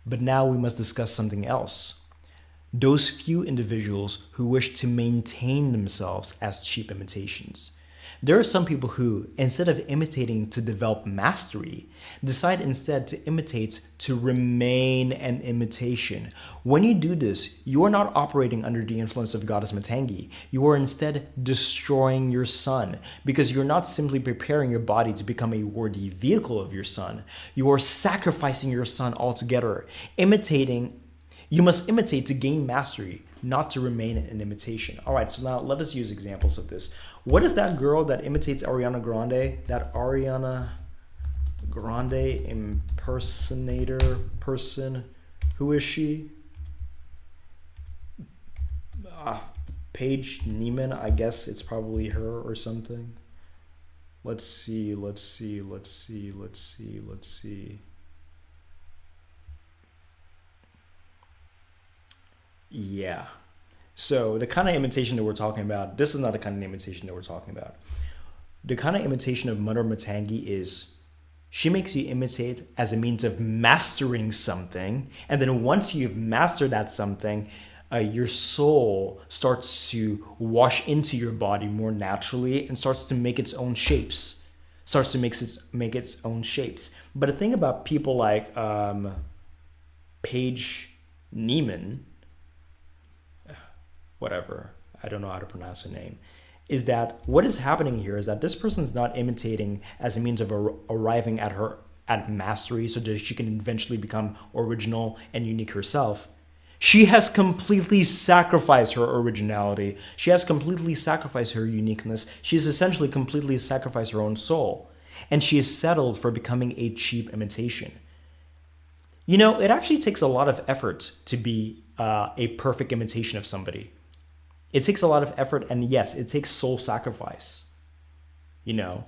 Speaker 1: But now we must discuss something else. Those few individuals who wish to maintain themselves as cheap imitations. There are some people who, instead of imitating to develop mastery, decide instead to imitate to remain an imitation. When you do this, you are not operating under the influence of Goddess Matangi. You are instead destroying your sun because you're not simply preparing your body to become a worthy vehicle of your sun. You are sacrificing your sun altogether. You must imitate to gain mastery, not to remain an imitation. All right, so now let us use examples of this. What is that girl that imitates Ariana Grande? That Ariana Grande impersonator person? Who is she? Paige Neiman, I guess it's probably her or something. Let's see. Yeah. So the kind of imitation that we're talking about, this is not the kind of imitation that we're talking about. The kind of imitation of Mother Matangi is she makes you imitate as a means of mastering something. And then once you've mastered that something, your soul starts to wash into your body more naturally and starts to make its own shapes. Make its own shapes. But the thing about people like Paige Neiman, whatever, I don't know how to pronounce her name, is that what is happening here is that this person is not imitating as a means of arriving at mastery so that she can eventually become original and unique herself. She has completely sacrificed her originality. She has completely sacrificed her uniqueness. She has essentially completely sacrificed her own soul. and she is settled for becoming a cheap imitation. You know, it actually takes a lot of effort to be a perfect imitation of somebody. It takes a lot of effort, and yes, it takes soul sacrifice. You know,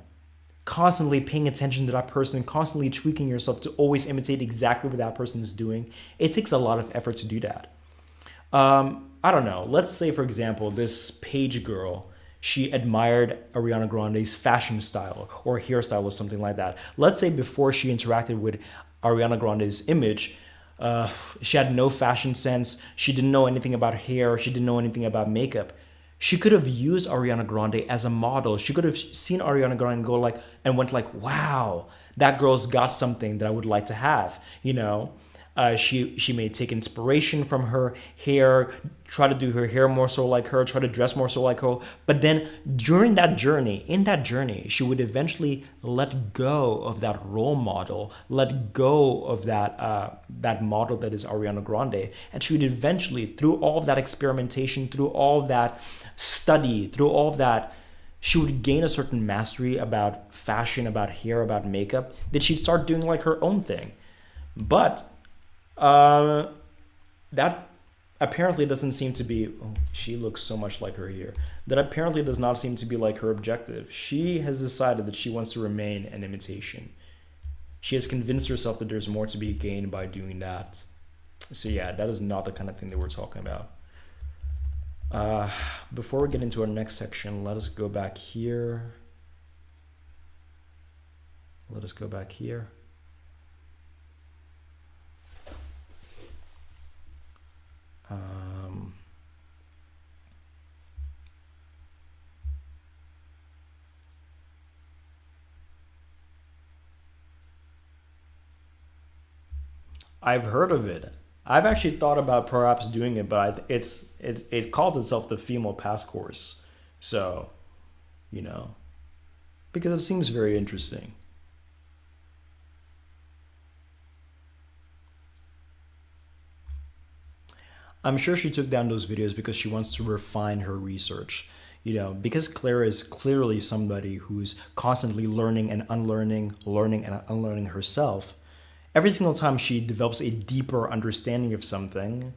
Speaker 1: constantly paying attention to that person, constantly tweaking yourself to always imitate exactly what that person is doing. It takes a lot of effort to do that. I don't know. Let's say, for example, this page girl, she admired Ariana Grande's fashion style or hairstyle or something like that. Let's say before she interacted with Ariana Grande's image, she had no fashion sense. She didn't know anything about hair. She didn't know anything about makeup. She could have used Ariana Grande as a model. She could have seen Ariana Grande and go like, and went like, wow, that girl's got something that I would like to have, you know? She may take inspiration from her hair, try to do her hair more so like her, try to dress more so like her. But then during that journey, in that journey, she would eventually let go of that role model, let go of that model that is Ariana Grande, and she would eventually, through all of that experimentation, through all of that study, through all of that, she would gain a certain mastery about fashion, about hair, about makeup, that she'd start doing like her own thing. But that apparently doesn't seem to be, oh, she looks so much like her here. That apparently does not seem to be like her objective. She has decided that she wants to remain an imitation. She has convinced herself that there's more to be gained by doing that. So yeah, that is not the kind of thing that we're talking about. Before we get into our next section, let us go back here. Let us go back here. I've heard of it. I've actually thought about perhaps doing it, but it calls itself the female path course. So, you know, because it seems very interesting. I'm sure she took down those videos because she wants to refine her research. You know, because Clara is clearly somebody who's constantly learning and unlearning, learning and unlearning herself. Every single time she develops a deeper understanding of something,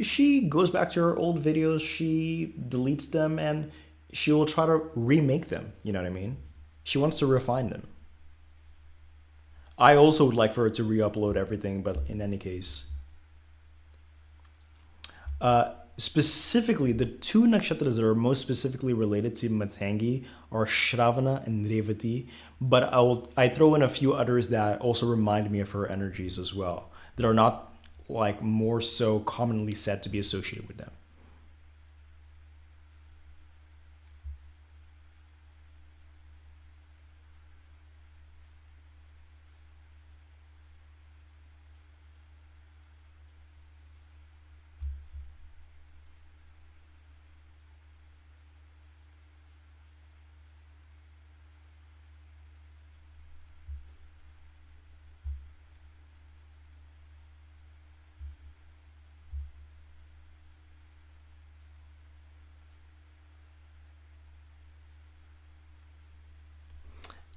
Speaker 1: she goes back to her old videos, she deletes them, and she will try to remake them. You know what I mean? She wants to refine them. I also would like for her to re-upload everything, but in any case. Specifically, the two nakshatras that are most specifically related to Matangi are Shravana and Revati, but I throw in a few others that also remind me of her energies as well, that are not like more so commonly said to be associated with them.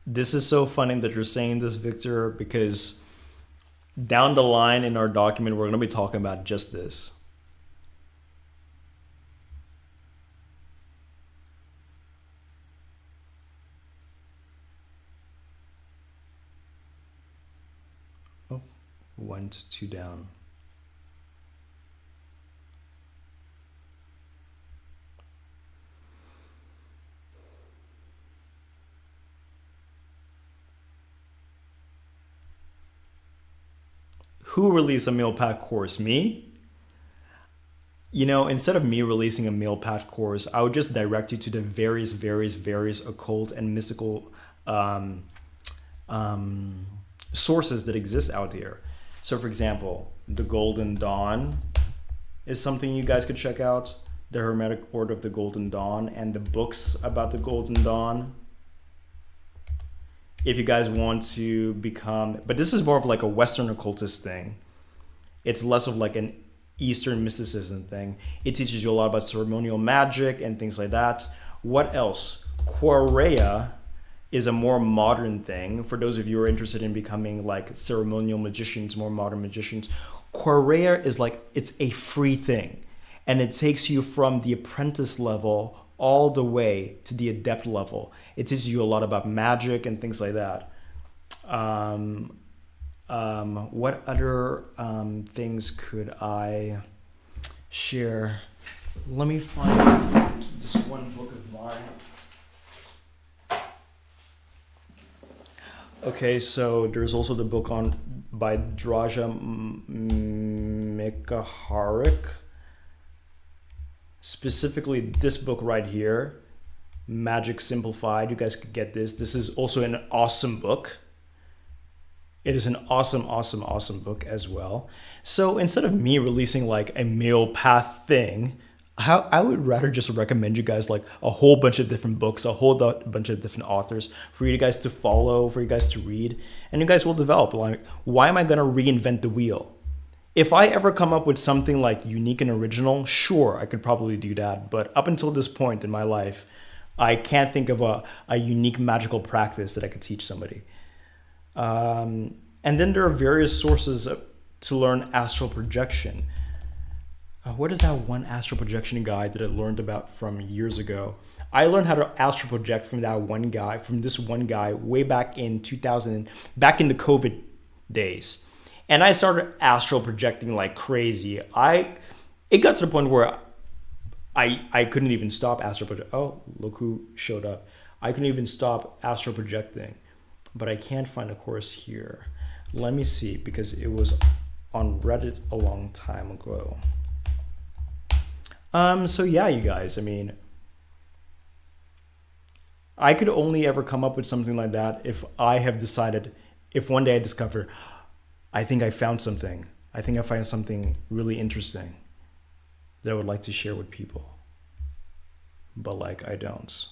Speaker 1: This is so funny that you're saying this, Victor, because down the line in our document, we're going to be talking about just this. Oh, went two down. Who released a meal pack course? Me? You know, instead of me releasing a meal pack course, I would just direct you to the various occult and mystical um, sources that exist out here. So, for example, the Golden Dawn is something you guys could check out. The Hermetic Order of the Golden Dawn and the books about the Golden Dawn. If you guys want to become, but this is more of like a Western occultist thing. It's less of like an Eastern mysticism thing. It teaches you a lot about ceremonial magic and things like that. What else? Quarea is a more modern thing. For those of you who are interested in becoming like ceremonial magicians, more modern magicians, Quareia is like, it's a free thing. And it takes you from the apprentice level all the way to the adept level. It teaches you a lot about magic and things like that. What other things could I share? Let me find this one book of mine. Okay, so there's also the book by Draja Mikaharik. Specifically, this book right here, Magic Simplified. You guys could get this. This is also an awesome book. It is an awesome, awesome, awesome book as well. So instead of me releasing like a male path thing, I would rather just recommend you guys like a whole bunch of different books, a whole bunch of different authors for you guys to follow, for you guys to read, and you guys will develop. Like, why am I going to reinvent the wheel? If I ever come up with something like unique and original, sure, I could probably do that. But up until this point in my life, I can't think of a unique magical practice that I could teach somebody. And then there are various sources to learn astral projection. What is that one astral projection guide that I learned about from years ago? I learned how to astral project from this one guy way back in 2000, back in the COVID days. And I started astral projecting like crazy. It got to the point where I couldn't even stop astral projecting. Oh, look who showed up. I couldn't even stop astral projecting. But I can't find a course here. Let me see, because it was on Reddit a long time ago. So yeah, you guys, I mean, I could only ever come up with something like that if one day I discover, I think I found something. I think I find something really interesting that I would like to share with people. But like, I don't.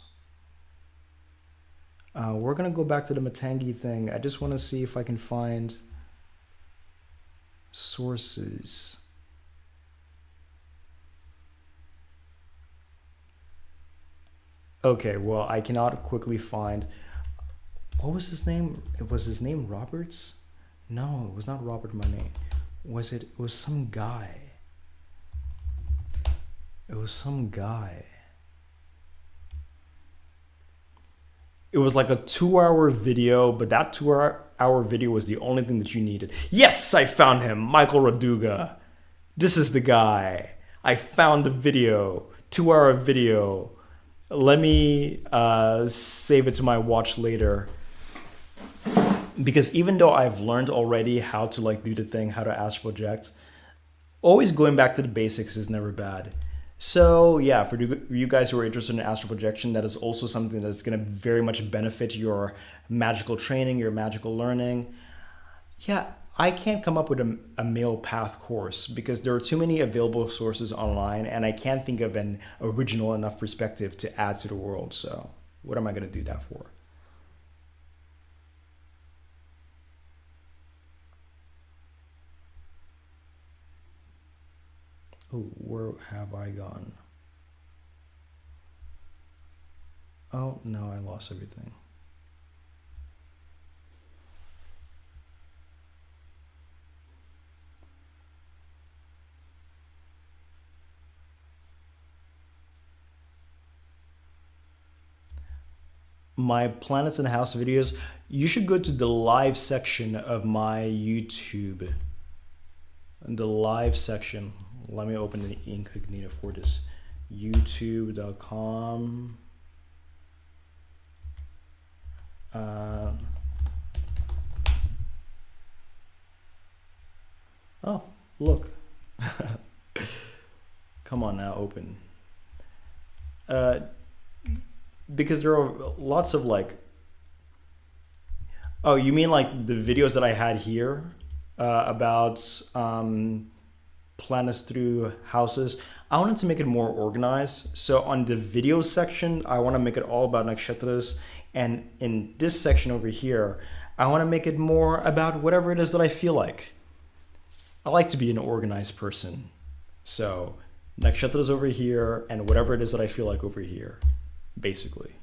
Speaker 1: We're going to go back to the Matangi thing. I just want to see if I can find sources. Okay, well, I cannot quickly find... What was his name? Was his name Roberts? No, it was not Robert Monet. It was some guy. It was some guy. It was like a 2-hour video, but that 2-hour video was the only thing that you needed. Yes, I found him, Michael Raduga. This is the guy. I found the video, 2-hour video. Let me save it to my watch later. Because even though I've learned already how to like do the thing, how to astral project, always going back to the basics is never bad. So yeah, for you guys who are interested in astral projection, that is also something that's going to very much benefit your magical training, your magical learning. Yeah, I can't come up with a male path course because there are too many available sources online and I can't think of an original enough perspective to add to the world. So what am I going to do that for? Oh, where have I gone? Oh, no, I lost everything. My Planets in the House videos, you should go to the live section of my YouTube. The live section. Let me open the incognito for this. youtube.com. Oh, look. Come on now, open. Because there are lots of like... Oh, you mean like the videos that I had here about planets through houses? I wanted to make it more organized. So on the video section, I want to make it all about nakshatras. And in this section over here, I want to make it more about whatever it is that I feel like. I like to be an organized person. So nakshatras over here and whatever it is that I feel like over here, basically.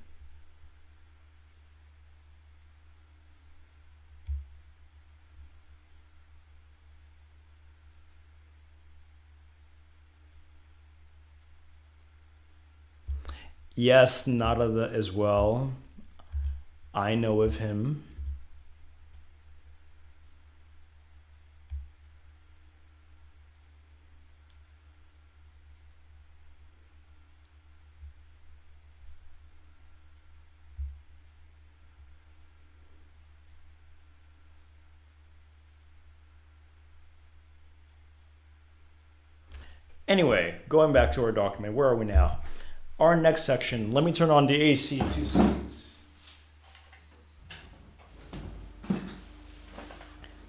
Speaker 1: Yes, Narada as well. I know of him. Anyway, going back to our document, where are we now? Our next section, let me turn on the AC 2 seconds.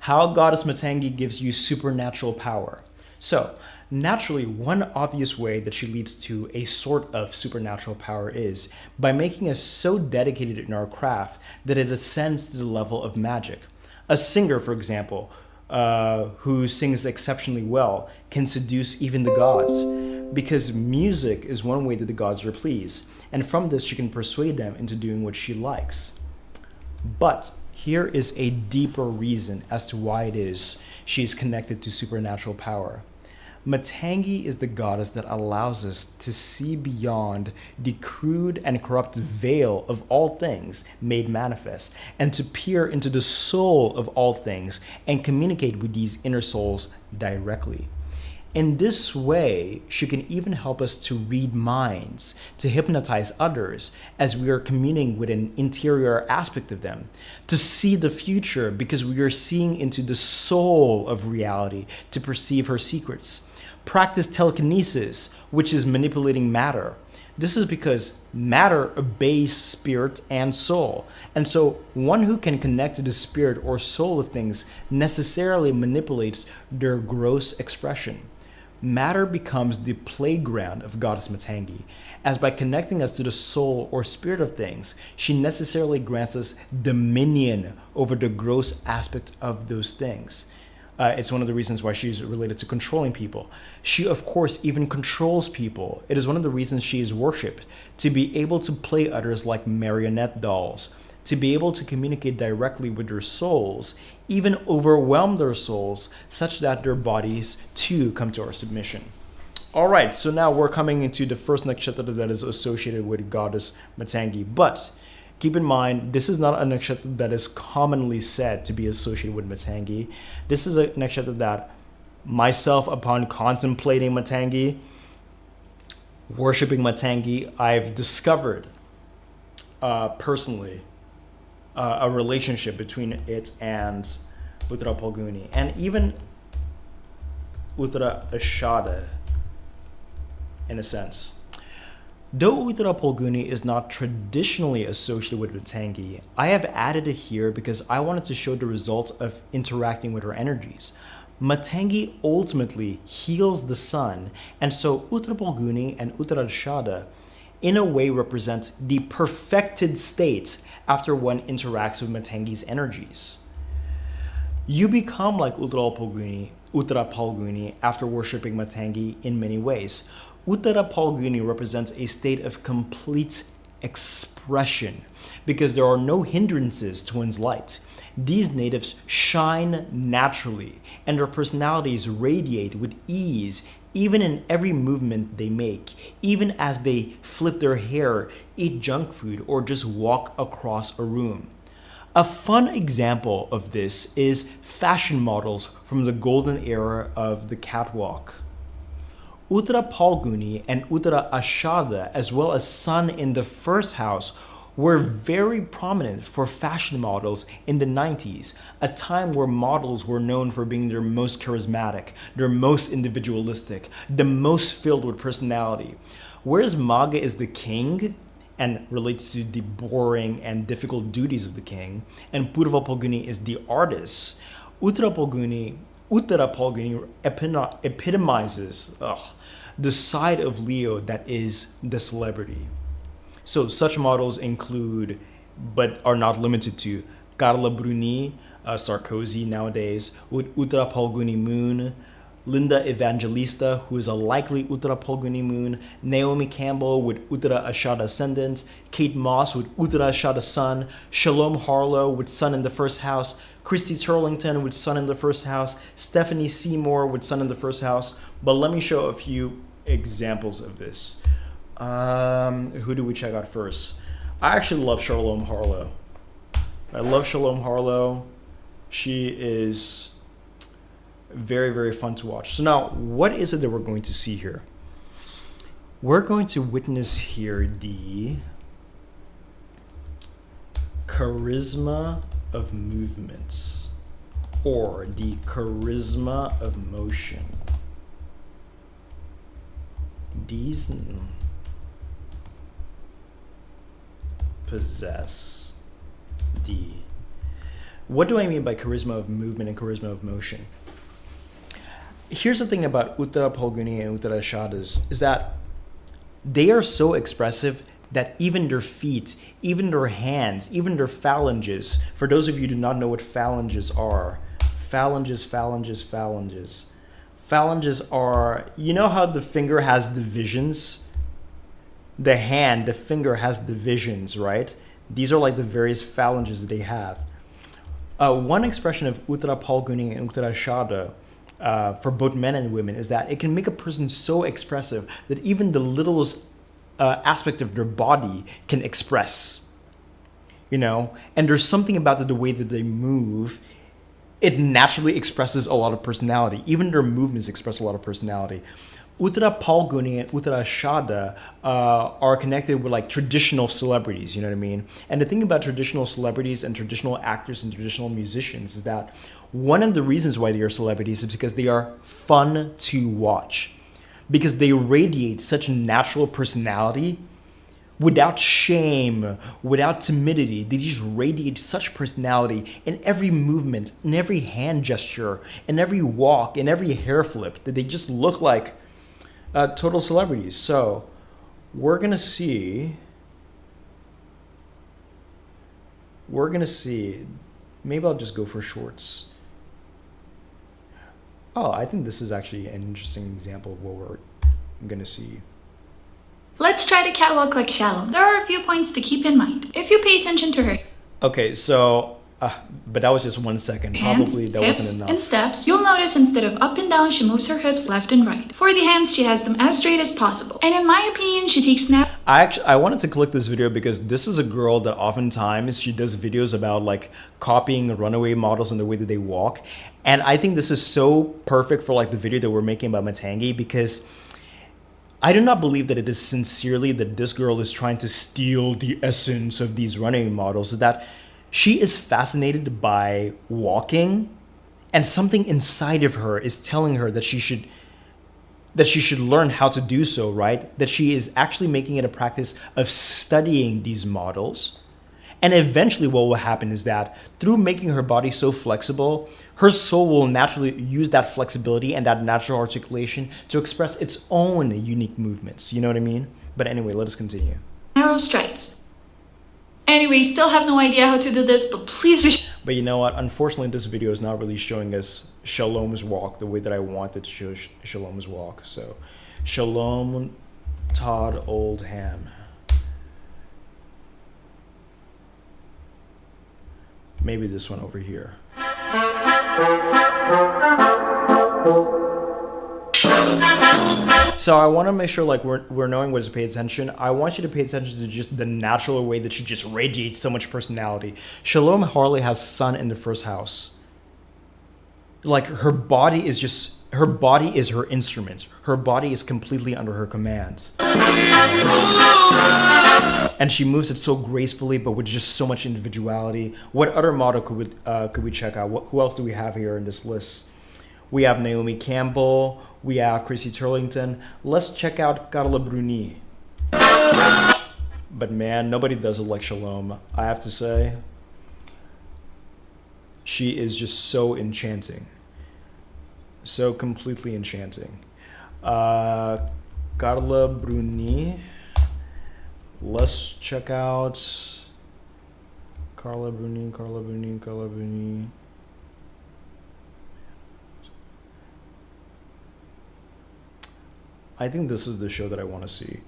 Speaker 1: How Goddess Matangi gives you supernatural power. So, naturally, one obvious way that she leads to a sort of supernatural power is by making us so dedicated in our craft that it ascends to the level of magic. A singer, for example, who sings exceptionally well, can seduce even the gods, because music is one way that the gods are pleased, and from this she can persuade them into doing what she likes. But here is a deeper reason as to why it is she is connected to supernatural power. Matangi is the goddess that allows us to see beyond the crude and corrupt veil of all things made manifest, and to peer into the soul of all things and communicate with these inner souls directly. In this way, she can even help us to read minds, to hypnotize others as we are communing with an interior aspect of them, to see the future because we are seeing into the soul of reality to perceive her secrets. Practice telekinesis, which is manipulating matter. This is because matter obeys spirit and soul. And so, one who can connect to the spirit or soul of things necessarily manipulates their gross expression. Matter becomes the playground of Goddess Matangi, as by connecting us to the soul or spirit of things, she necessarily grants us dominion over the gross aspect of those things. It's one of the reasons why she's related to controlling people. She, of course, even controls people. It is one of the reasons she is worshipped, to be able to play others like marionette dolls, to be able to communicate directly with their souls, even overwhelm their souls, such that their bodies too come to our submission. All right, so now we're coming into the first nakshatra that is associated with Goddess Matangi. But keep in mind, this is not a nakshatra that is commonly said to be associated with Matangi. This is a nakshatra that myself, upon contemplating Matangi, worshiping Matangi, I've discovered personally a relationship between it and Uttara Phalguni, and even Uttara Ashada, in a sense. Though Uttara Phalguni is not traditionally associated with Matangi, I have added it here because I wanted to show the results of interacting with her energies. Matangi ultimately heals the sun, and so Uttara Phalguni and Uttara Ashada in a way represent the perfected state after one interacts with Matangi's energies. You become like Uttara Phalguni after worshipping Matangi in many ways. Uttara Phalguni represents a state of complete expression because there are no hindrances to one's light. These natives shine naturally and their personalities radiate with ease even in every movement they make, even as they flip their hair, eat junk food, or just walk across a room. A fun example of this is fashion models from the golden era of the catwalk. Uttara Phalguni and Uttara Ashada, as well as Sun in the first house, were very prominent for fashion models in the 90s, a time where models were known for being their most charismatic, their most individualistic, the most filled with personality. Whereas Maga is the king and relates to the boring and difficult duties of the king, and Purva Phalguni is the artist, Uttara Phalguni epitomizes the side of Leo that is the celebrity. So such models include, but are not limited to, Carla Bruni, Sarkozy nowadays, with Uttara Phalguni moon, Linda Evangelista, who is a likely Uttara Phalguni moon, Naomi Campbell with Uttara Ashada ascendant, Kate Moss with Uttara Ashada sun, Shalom Harlow with sun in the first house, Christy Turlington with sun in the first house, Stephanie Seymour with sun in the first house. But let me show a few examples of this. Who do we check out first? I actually love Shalom Harlow. I love Shalom Harlow. She is very, very fun to watch. So now, what is it that we're going to see here? We're going to witness here the charisma of movements, or the charisma of motion. These possess the... What do I mean by charisma of movement and charisma of motion? Here's the thing about Uttara Phalguni and Uttara Shadas is that they are so expressive that even their feet, even their hands, even their phalanges, for those of you who do not know what phalanges are, phalanges are, you know how the finger has divisions? The hand, the finger has divisions, right? These are like the various phalanges that they have. One expression of Uttara Phalguni and Uttara Shada for both men and women is that it can make a person so expressive that even the littlest aspect of their body can express, you know? And there's something about the way that they move. It naturally expresses a lot of personality. Even their movements express a lot of personality. Uttara Phalguni and Uttara Shada are connected with like traditional celebrities, you know what I mean? And the thing about traditional celebrities and traditional actors and traditional musicians is that one of the reasons why they are celebrities is because they are fun to watch. Because they radiate such natural personality without shame, without timidity. They just radiate such personality in every movement, in every hand gesture, in every walk, in every hair flip, that they just look like total celebrities. So we're gonna see, maybe I'll just go for shorts. Oh, I think this is actually an interesting example of what we're gonna see.
Speaker 2: Let's try the catwalk like Shalom. There are a few points to keep in mind. If you pay attention to her
Speaker 1: Okay, so, but that was just 1 second.
Speaker 2: hands,
Speaker 1: Probably that
Speaker 2: hips,
Speaker 1: wasn't enough.
Speaker 2: and steps, you'll notice instead of up and down, she moves her hips left and right. For the hands, she has them as straight as possible. And in my opinion, she takes snap.
Speaker 1: I wanted to click this video because this is a girl that oftentimes she does videos about like copying runaway models and the way that they walk. And I think this is so perfect for like the video that we're making about Matangi, because I do not believe that it is sincerely that this girl is trying to steal the essence of these runaway models. Is that she is fascinated by walking, and something inside of her is telling her that she should learn how to do so, right? That she is actually making it a practice of studying these models. And eventually what will happen is that through making her body so flexible, her soul will naturally use that flexibility and that natural articulation to express its own unique movements. You know what I mean? But anyway, let us continue.
Speaker 2: Narrow strides. Anyway, still have no idea how to do this, but please be
Speaker 1: But you know what? Unfortunately, this video is not really showing us Shalom's walk the way that I wanted to show Shalom's walk. So, Shalom Todd Oldham. Maybe this one over here. So I want to make sure like we're knowing what to pay attention. I want you to pay attention to just the natural way that she just radiates so much personality. Shalom Harley has sun in the first house. Like her body is her instrument. Her body is completely under her command. And she moves it so gracefully, but with just so much individuality. What other model could we check out? Who else do we have here in this list? We have Naomi Campbell. We have Chrissy Turlington. Let's check out Carla Bruni. But man, nobody does it like Shalom. I have to say, she is just so enchanting. So completely enchanting. Carla Bruni. Let's check out Carla Bruni. I think this is the show that I want to see.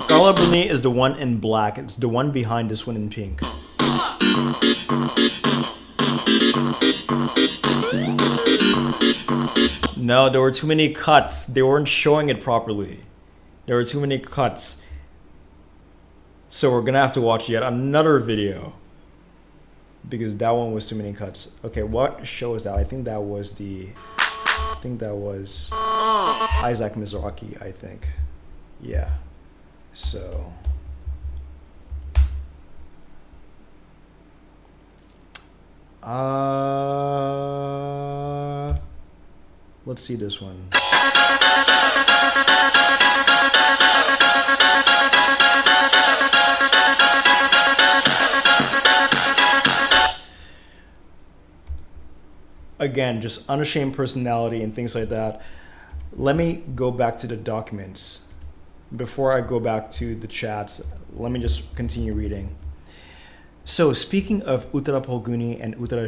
Speaker 1: Carla Bruni is the one in black. It's the one behind this one in pink. No, there were too many cuts. They weren't showing it properly. There were too many cuts. So we're gonna have to watch yet another video because that one was too many cuts. Okay, what show is that? I think that was Isaac Mizrahi, I think. Yeah. So let's see this one. Again, just unashamed personality and things like that. Let me go back to the documents. Before I go back to the chats, let me just continue reading. So, speaking of Uttara Phalguni and Uttara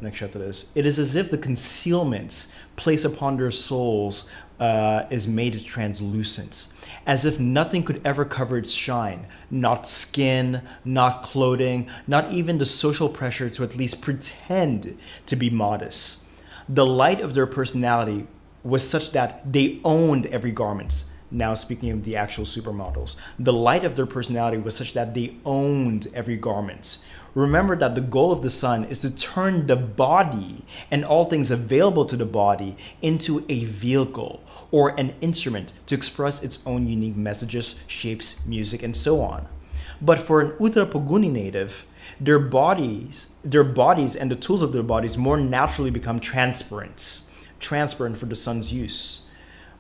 Speaker 1: nakshatras, it is as if the concealments placed upon their souls is made translucent, as if nothing could ever cover its shine, not skin, not clothing, not even the social pressure to at least pretend to be modest. The light of their personality was such that they owned every garment. Now speaking of the actual supermodels, the light of their personality was such that they owned every garment. Remember that the goal of the sun is to turn the body and all things available to the body into a vehicle or an instrument to express its own unique messages, shapes, music, and so on. But for an Uttara Phalguni native, their bodies and the tools of their bodies more naturally become transparent for the sun's use.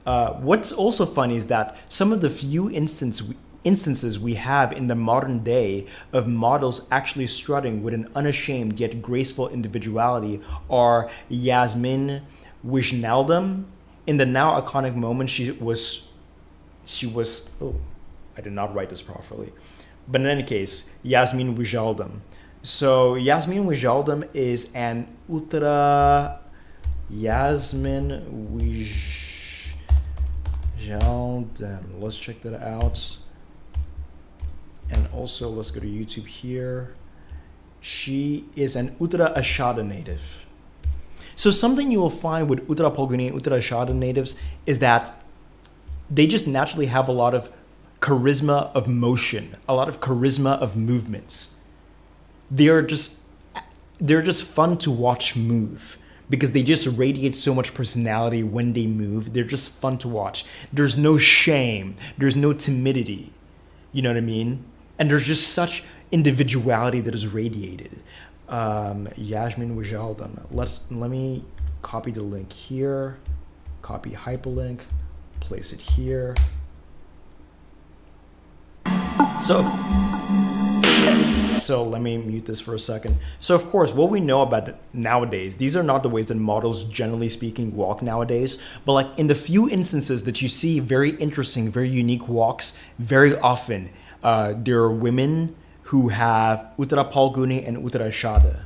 Speaker 1: What's also funny is that some of the few instances we have in the modern day of models actually strutting with an unashamed yet graceful individuality are Yasmin Wijnaldum. In the now iconic moment, she was. Oh, I did not write this properly. But in any case, Yasmin Wijnaldum. So Yasmin Wijnaldum is an Uttara. Yasmin Wijnaldum. Let's check that out. And also, let's go to YouTube here. She is an Uttara Ashada native. So something you will find with Uttara Phalguni and Uttara Ashada natives is that they just naturally have a lot of charisma of motion, a lot of charisma of movements. They're just fun to watch move because they just radiate so much personality when they move. They're just fun to watch. There's no shame. There's no timidity. You know what I mean? And there's just such individuality that is radiated. Yasmin Wijnaldum. Let me copy the link here. Copy hyperlink. Place it here. So let me mute this for a second. So of course, what we know about nowadays, these are not the ways that models, generally speaking, walk nowadays. But like in the few instances that you see very interesting, very unique walks, very often there are women who have Uttara Phalguni and Uttara Ashada.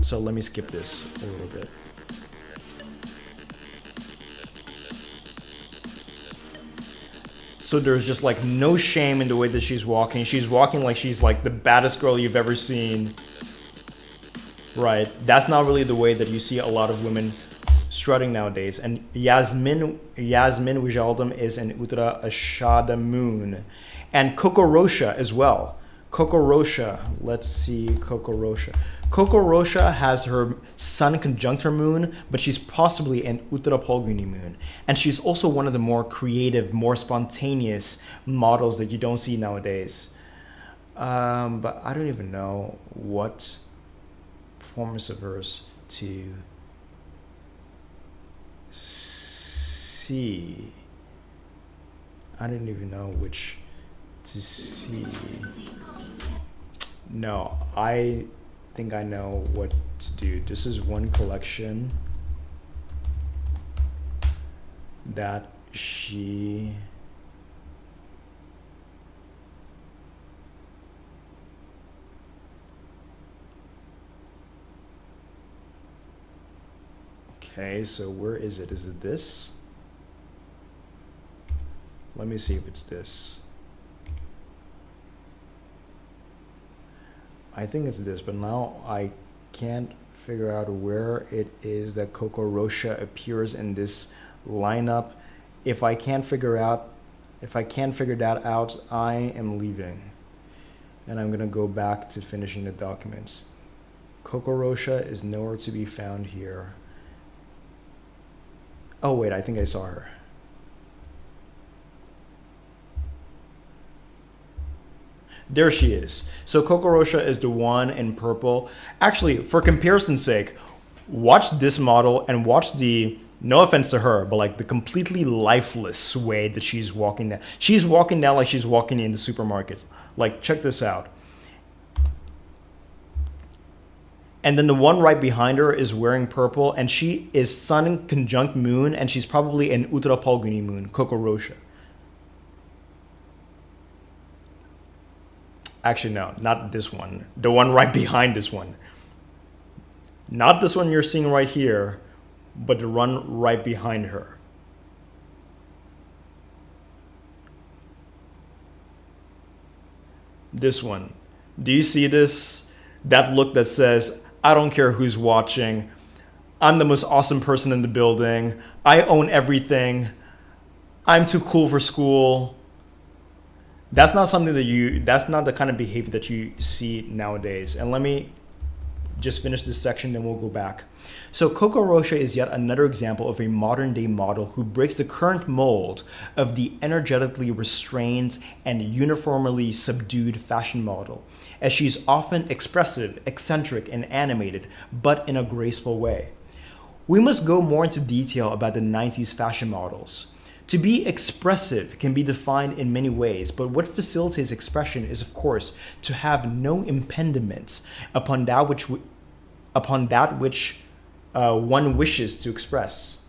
Speaker 1: So let me skip this a little bit. So there's just like no shame in the way that she's walking. She's walking like she's like the baddest girl you've ever seen. Right? That's not really the way that you see a lot of women strutting nowadays. And Yasmin Wijnaldum is an Uttara Ashada moon. And Coco Rocha as well. Coco Rocha. Let's see Coco Rocha. Coco Rocha has her sun conjunct her moon, but she's possibly an Uttara Phalguni moon. And she's also one of the more creative, more spontaneous models that you don't see nowadays. But I don't even know what performance of hers to see. I don't even know which to see. No, I think I know what to do. This is one collection that she okay, so where is it? Is it this? Let me see if it's this. I think it's this, but now I can't figure out where it is that Coco Rocha appears in this lineup. If I can't figure out, if I can't figure that out, I am leaving. And I'm gonna go back to finishing the documents. Coco Rocha is nowhere to be found here. Oh wait, I think I saw her. There she is. So Coco Rocha is the one in purple. Actually, for comparison's sake, watch this model and watch the, no offense to her, but like the completely lifeless way that she's walking down. She's walking down like she's walking in the supermarket. Like, check this out. And then the one right behind her is wearing purple, and she is Sun conjunct Moon, and she's probably an Uttara Phalguni moon, Coco Rocha. Actually, no, not this one. The one right behind this one. Not this one you're seeing right here, but the one right behind her. This one. Do you see this? That look that says, I don't care who's watching. I'm the most awesome person in the building. I own everything. I'm too cool for school. That's not something that that's not the kind of behavior that you see nowadays. And let me just finish this section, then we'll go back. So Coco Rocha is yet another example of a modern day model who breaks the current mold of the energetically restrained and uniformly subdued fashion model, as she's often expressive, eccentric, and animated, but in a graceful way. We must go more into detail about the 90s fashion models. To be expressive can be defined in many ways, but what facilitates expression is, of course, to have no impediment upon that which one wishes to express.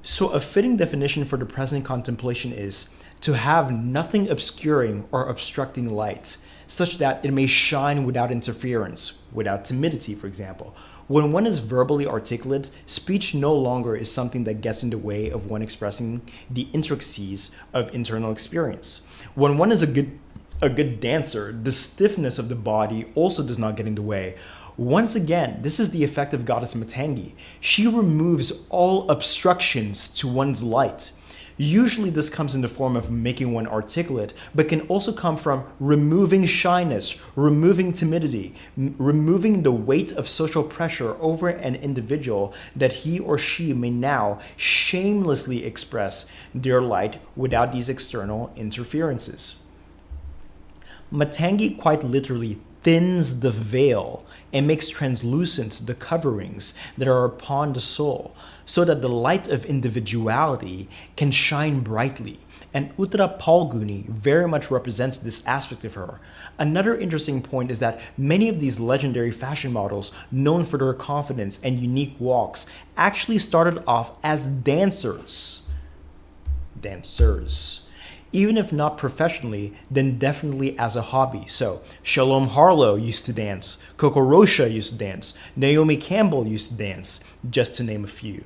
Speaker 1: So a fitting definition for the present contemplation is to have nothing obscuring or obstructing light, such that it may shine without interference, without timidity, for example. When one is verbally articulate, speech no longer is something that gets in the way of one expressing the intricacies of internal experience. When one is a good dancer, the stiffness of the body also does not get in the way. Once again, this is the effect of goddess Matangi. She removes all obstructions to one's light. Usually this comes in the form of making one articulate, but can also come from removing shyness, removing timidity, removing the weight of social pressure over an individual that he or she may now shamelessly express their light without these external interferences. Matangi quite literally thins the veil and makes translucent the coverings that are upon the soul, so that the light of individuality can shine brightly. And Uttara Phalguni very much represents this aspect of her. Another interesting point is that many of these legendary fashion models, known for their confidence and unique walks, actually started off as dancers. Even if not professionally, then definitely as a hobby. So Shalom Harlow used to dance, Coco Rocha used to dance, Naomi Campbell used to dance, just to name a few.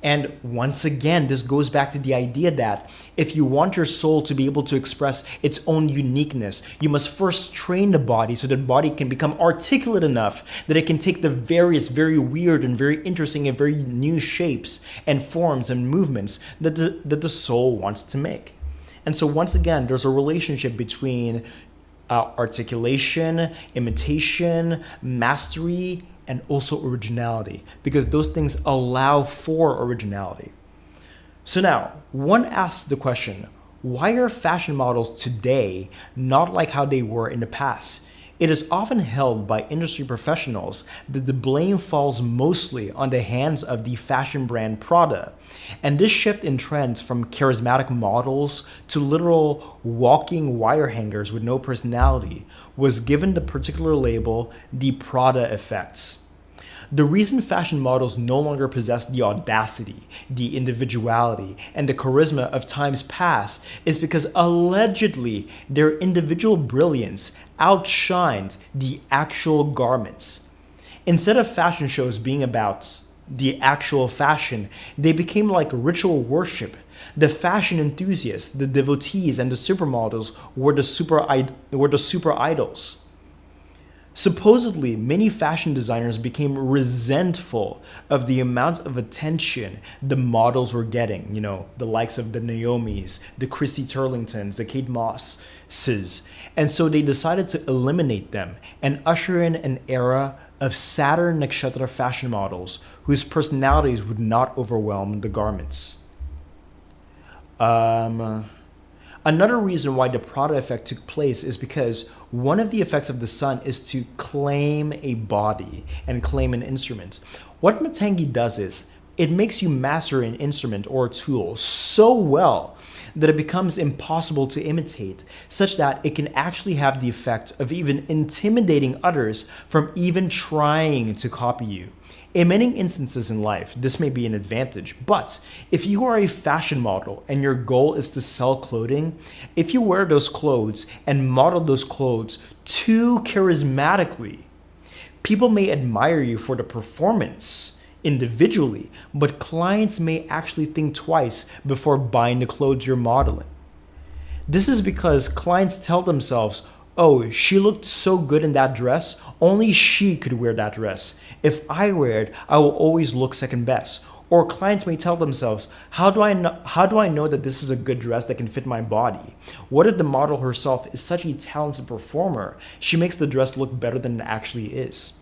Speaker 1: And once again, this goes back to the idea that if you want your soul to be able to express its own uniqueness, you must first train the body so that the body can become articulate enough that it can take the various very weird and very interesting and very new shapes and forms and movements that the soul wants to make. And so once again, there's a relationship between articulation, imitation, mastery, and also originality, because those things allow for originality. So now, one asks the question, why are fashion models today not like how they were in the past? It is often held by industry professionals that the blame falls mostly on the hands of the fashion brand Prada. And this shift in trends from charismatic models to literal walking wire hangers with no personality was given the particular label the Prada effect. The reason fashion models no longer possess the audacity, the individuality, and the charisma of times past is because allegedly their individual brilliance outshined the actual garments. Instead of fashion shows being about the actual fashion, they became like ritual worship, The fashion enthusiasts, the devotees, and the supermodels were the super idols. Supposedly, many fashion designers became resentful of the amount of attention the models were getting, the likes of the Naomis, the Chrissy Turlingtons, the Kate Mosses. And so they decided to eliminate them and usher in an era of Saturn nakshatra fashion models whose personalities would not overwhelm the garments. Another reason why the Prada effect took place is because one of the effects of the sun is to claim a body and claim an instrument. What Matangi does is it makes you master an instrument or a tool so well that it becomes impossible to imitate, such that it can actually have the effect of even intimidating others from even trying to copy you. In many instances in life, this may be an advantage, but if you are a fashion model and your goal is to sell clothing, if you wear those clothes and model those clothes too charismatically, people may admire you for the performance individually, but clients may actually think twice before buying the clothes you're modeling. This is because clients tell themselves, oh, she looked so good in that dress, only she could wear that dress. If I wear it, I will always look second best. Or clients may tell themselves, how do I know that this is a good dress that can fit my body? What if the model herself is such a talented performer, she makes the dress look better than it actually is?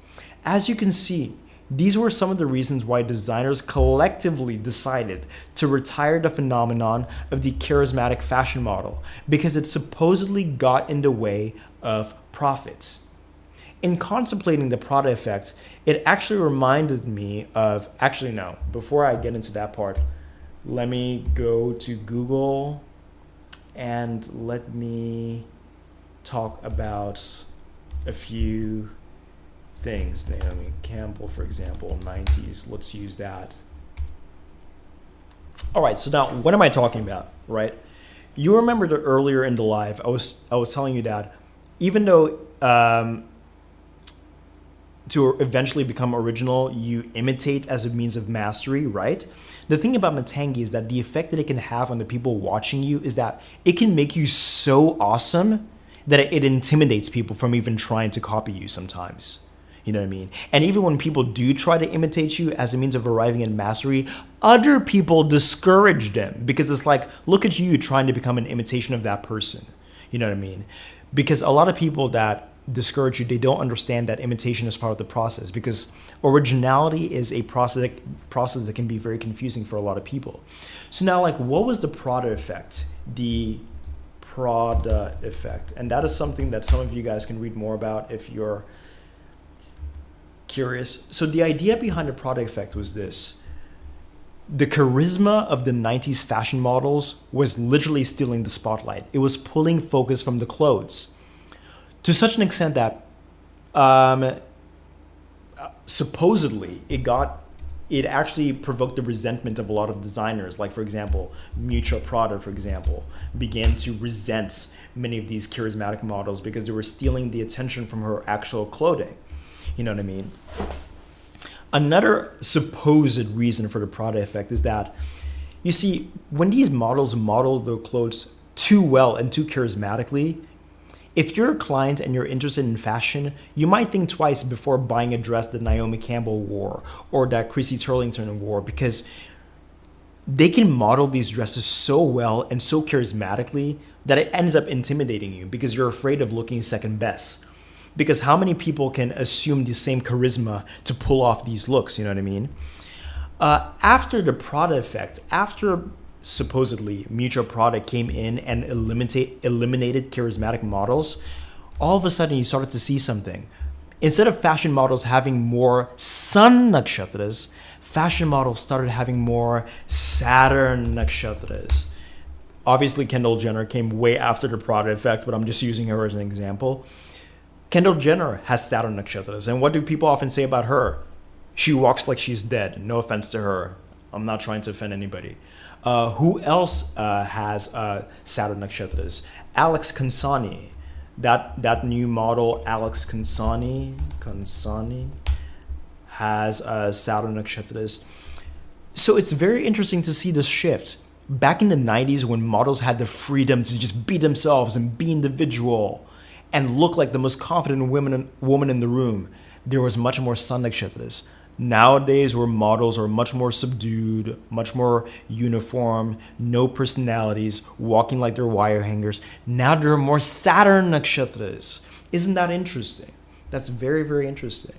Speaker 1: As you can see, these were some of the reasons why designers collectively decided to retire the phenomenon of the charismatic fashion model, because it supposedly got in the way of profits. In contemplating the Prada effect, it actually reminded me of, actually no, before I get into that part, let me go to Google and let me talk about a few things. Naomi Campbell, for example, 90s. Let's use that. All right, so now what am I talking about, right? You remember that earlier in the live, I was telling you that even though to eventually become original, you imitate as a means of mastery, right? The thing about Matangi is that the effect that it can have on the people watching you is that it can make you so awesome that it intimidates people from even trying to copy you sometimes. You know what I mean? And even when people do try to imitate you as a means of arriving at mastery, other people discourage them because it's like, look at you trying to become an imitation of that person. You know what I mean? Because a lot of people that discourage you, they don't understand that imitation is part of the process, because originality is a process that can be very confusing for a lot of people. So now, like, what was the Prada effect? The Prada effect. And that is something that some of you guys can read more about if you're curious. So the idea behind the Prada effect was this. The charisma of the 90s fashion models was literally stealing the spotlight. It was pulling focus from the clothes to such an extent that supposedly it actually provoked the resentment of a lot of designers. Like, for example, Uttara Prada, for example, began to resent many of these charismatic models because they were stealing the attention from her actual clothing. You know what I mean? Another supposed reason for the Prada effect is that, you see, when these models model their clothes too well and too charismatically, if you're a client and you're interested in fashion, you might think twice before buying a dress that Naomi Campbell wore or that Chrissy Turlington wore, because they can model these dresses so well and so charismatically that it ends up intimidating you because you're afraid of looking second best. Because how many people can assume the same charisma to pull off these looks, you know what I mean? After the Prada effect, after supposedly Uttara Prada came in and eliminated charismatic models, all of a sudden you started to see something. Instead of fashion models having more sun nakshatras, fashion models started having more Saturn nakshatras. Obviously, Kendall Jenner came way after the Prada effect, but I'm just using her as an example. Kendall Jenner has Saturn nakshatras, and what do people often say about her? She walks like she's dead. No offense to her. I'm not trying to offend anybody. Who else has Saturn nakshatras? Alex Consani. That new model, Alex Consani has Saturn nakshatras. So it's very interesting to see this shift. Back in the 90s, when models had the freedom to just be themselves and be individual and look like the most confident woman in the room, there was much more sun nakshatras. Nowadays, where models are much more subdued, much more uniform, no personalities, walking like they're wire hangers. Now there are more Saturn nakshatras. Isn't that interesting? That's very, very interesting.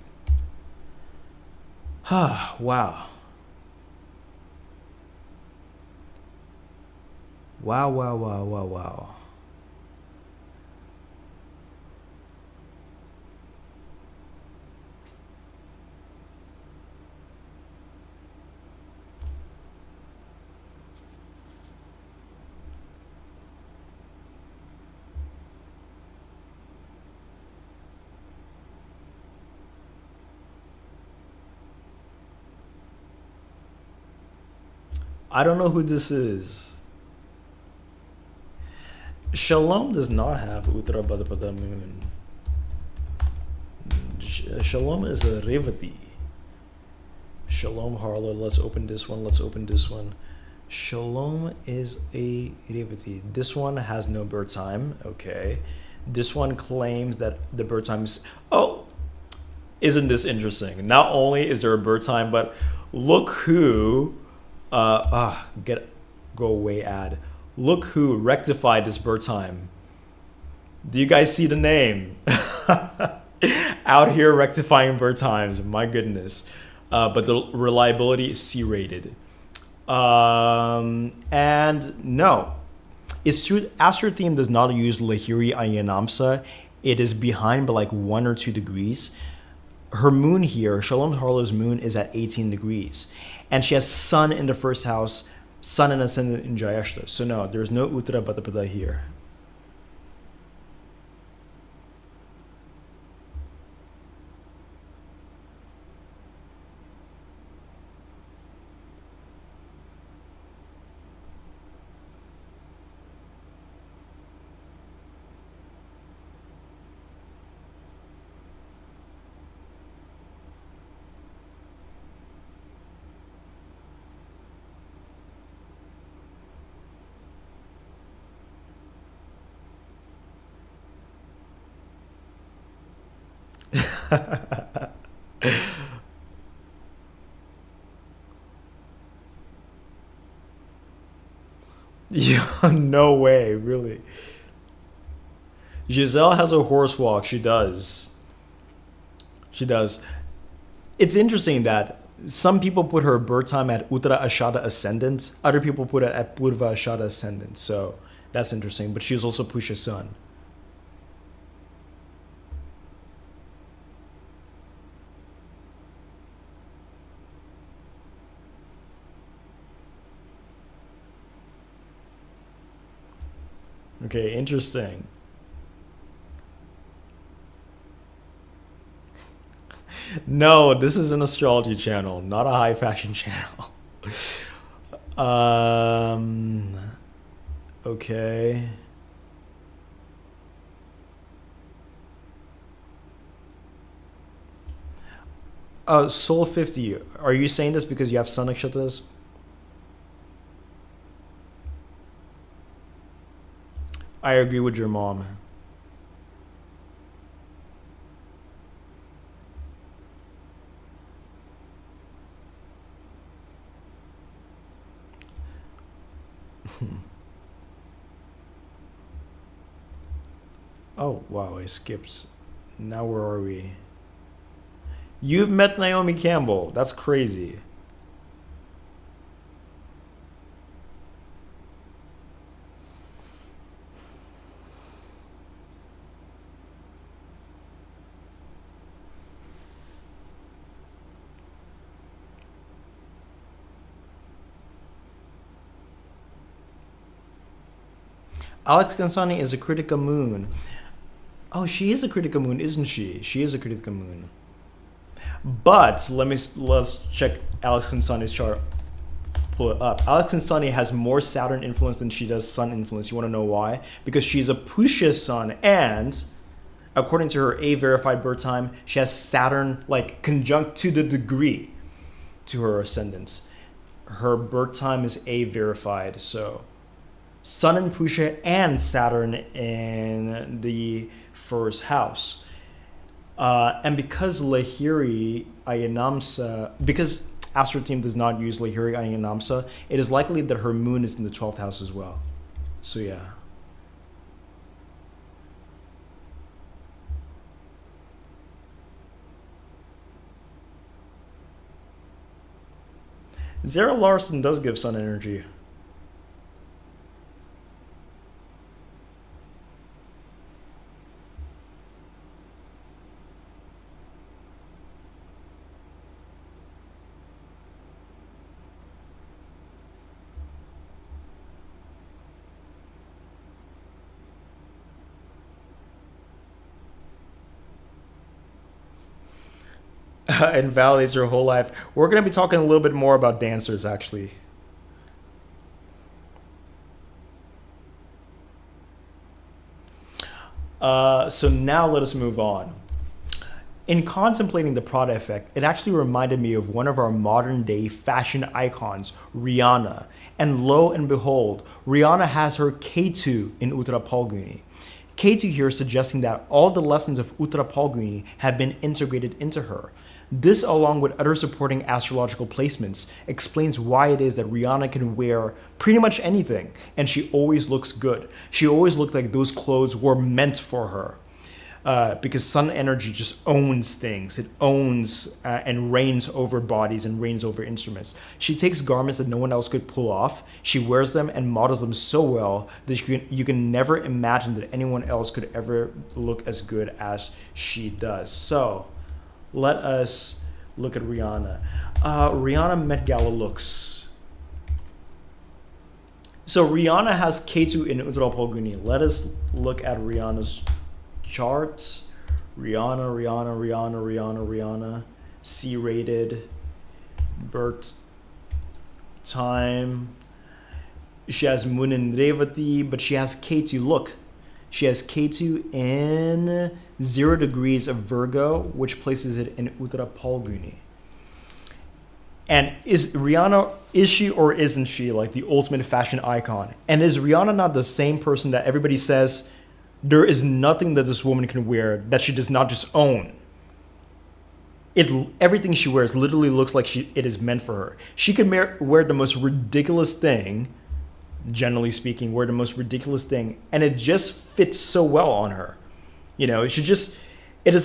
Speaker 1: Wow. Wow, wow, wow, wow, wow. I don't know who this is. Shalom does not have Uttara Phalguni moon. Shalom is a Revati. Shalom Harlow. Let's open this one. Let's open this one. Shalom is a Revati. This one has no birth time. Okay. This one claims that the birth time is. Oh, isn't this interesting? Not only is there a birth time, but look who. Go away ad. Look who rectified this birth time. Do you guys see the name? Out here rectifying birth times. My goodness. But the reliability is C-rated. And no. It's true. Astro Theme does not use Lahiri Ayanamsa. It is behind by like 1 or 2 degrees. Her moon here, Shalom Harlow's moon, is at 18 degrees. And she has sun in the first house, sun and ascendant in Jayashta. So no, there's no Uttara Phalguni here. Yeah, no way, really. Giselle has a horse walk. She does. She does. It's interesting that some people put her birth time at Uttara Ashada Ascendant. Other people put it at Purva Ashada Ascendant. So that's interesting. But she's also Pusha Sun. Okay, interesting. No, this is an astrology channel, not a high fashion channel. Um, okay. Soul 50. Are you saying this because you have sun nakshatras? I agree with your mom. Oh, wow, I skipped. Now where are we? You've met Naomi Campbell. That's crazy. Alex Kansani is a Kritika moon. Oh, she is a Kritika moon, isn't she? She is a Kritika moon. But let's check Alex Kansani's chart. Pull it up. Alex Kansani has more Saturn influence than she does Sun influence. You want to know why? Because she's a Pushya Sun, and according to her A verified birth time, she has Saturn like conjunct to the degree to her ascendant. her birth time is A verified. So Sun in Pusha and Saturn in the first house. And because Lahiri Ayanamsa, because Astro Team does not use Lahiri Ayanamsa, it is likely that her moon is in the 12th house as well. So yeah. Zara Larson does give sun energy. Invalidates her whole life. We're going to be talking a little bit more about dancers, actually. So now let us move on. In contemplating the Prada effect, it actually reminded me of one of our modern day fashion icons, Rihanna. And lo and behold, Rihanna has her K2 in Uttara Phalguni. K2 here suggesting that all the lessons of Uttara Phalguni have been integrated into her. This, along with other supporting astrological placements, explains why it is that Rihanna can wear pretty much anything, and she always looks good. She always looked like those clothes were meant for her. Because sun energy just owns things. It owns and reigns over bodies and reigns over instruments. She takes garments that no one else could pull off. She wears them and models them so well that you can never imagine that anyone else could ever look as good as she does. So let us look at Rihanna. Rihanna Met Gala looks. So Rihanna has K2 in Uttara Phalguni. Let us look at Rihanna's charts. Rihanna. C-rated. Birth time. She has Moon in Revati, but she has K2. Look, she has K2 in 0 degrees of Virgo, which places it in Uttara Phalguni. And is she or isn't she like the ultimate fashion icon? And is Rihanna not the same person that everybody says there is nothing that this woman can wear that she does not just own? Everything she wears literally looks like it is meant for her. She can wear the most ridiculous thing, generally speaking, and it just fits so well on her. You know, it is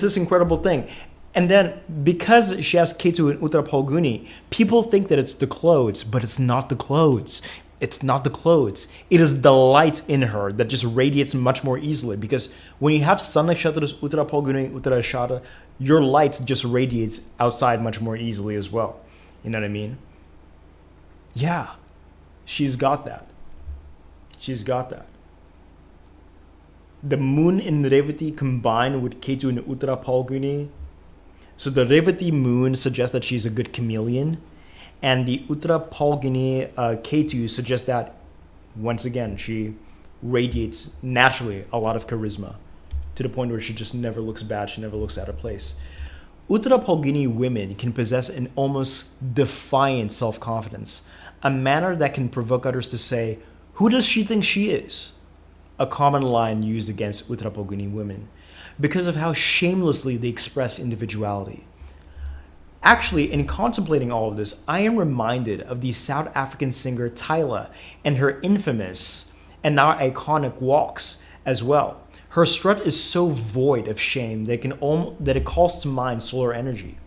Speaker 1: this incredible thing. And then because she has Ketu in Uttara Phalguni, people think that it's the clothes, but it's not the clothes. It's not the clothes. It is the light in her that just radiates much more easily. Because when you have sun nakshatras, Uttara Phalguni, Uttara Shada, your light just radiates outside much more easily as well. You know what I mean? Yeah, she's got that. The moon in Revati combined with Ketu in Uttara Phalguni. So the Revati moon suggests that she's a good chameleon. And the Uttara Phalguni Ketu suggests that, once again, she radiates naturally a lot of charisma to the point where she just never looks bad, she never looks out of place. Uttara Phalguni women can possess an almost defiant self-confidence, a manner that can provoke others to say, "Who does she think she is?" A common line used against Uttara Phalguni women, because of how shamelessly they express individuality. Actually, in contemplating all of this, I am reminded of the South African singer Tyla and her infamous and now iconic walks as well. Her strut is so void of shame that it calls to mind solar energy.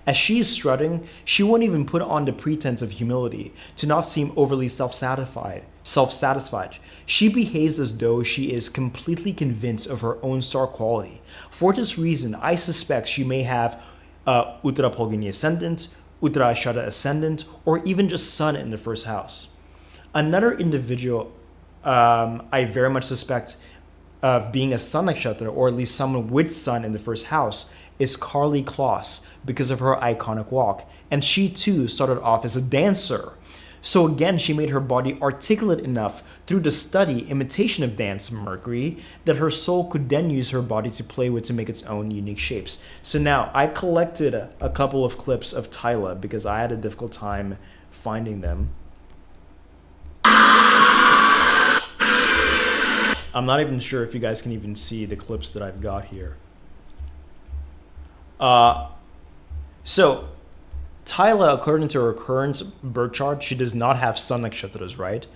Speaker 1: As she is strutting, she won't even put on the pretense of humility to not seem overly self-satisfied. She behaves as though she is completely convinced of her own star quality. For this reason, I suspect she may have Uttara Phalguni ascendant, Uttara Shada ascendant, or even just sun in the first house. Another individual I very much suspect of being a sun nakshatra, or at least someone with sun in the first house, is Carly Kloss because of her iconic walk. And she too started off as a dancer. So again, she made her body articulate enough through the study, imitation of dance Mercury, that her soul could then use her body to play with to make its own unique shapes. So now I collected a couple of clips of Tyla because I had a difficult time finding them. I'm not even sure if you guys can even see the clips that I've got here. So Tyla, according to her current birth chart, she does not have sun nakshatras, right?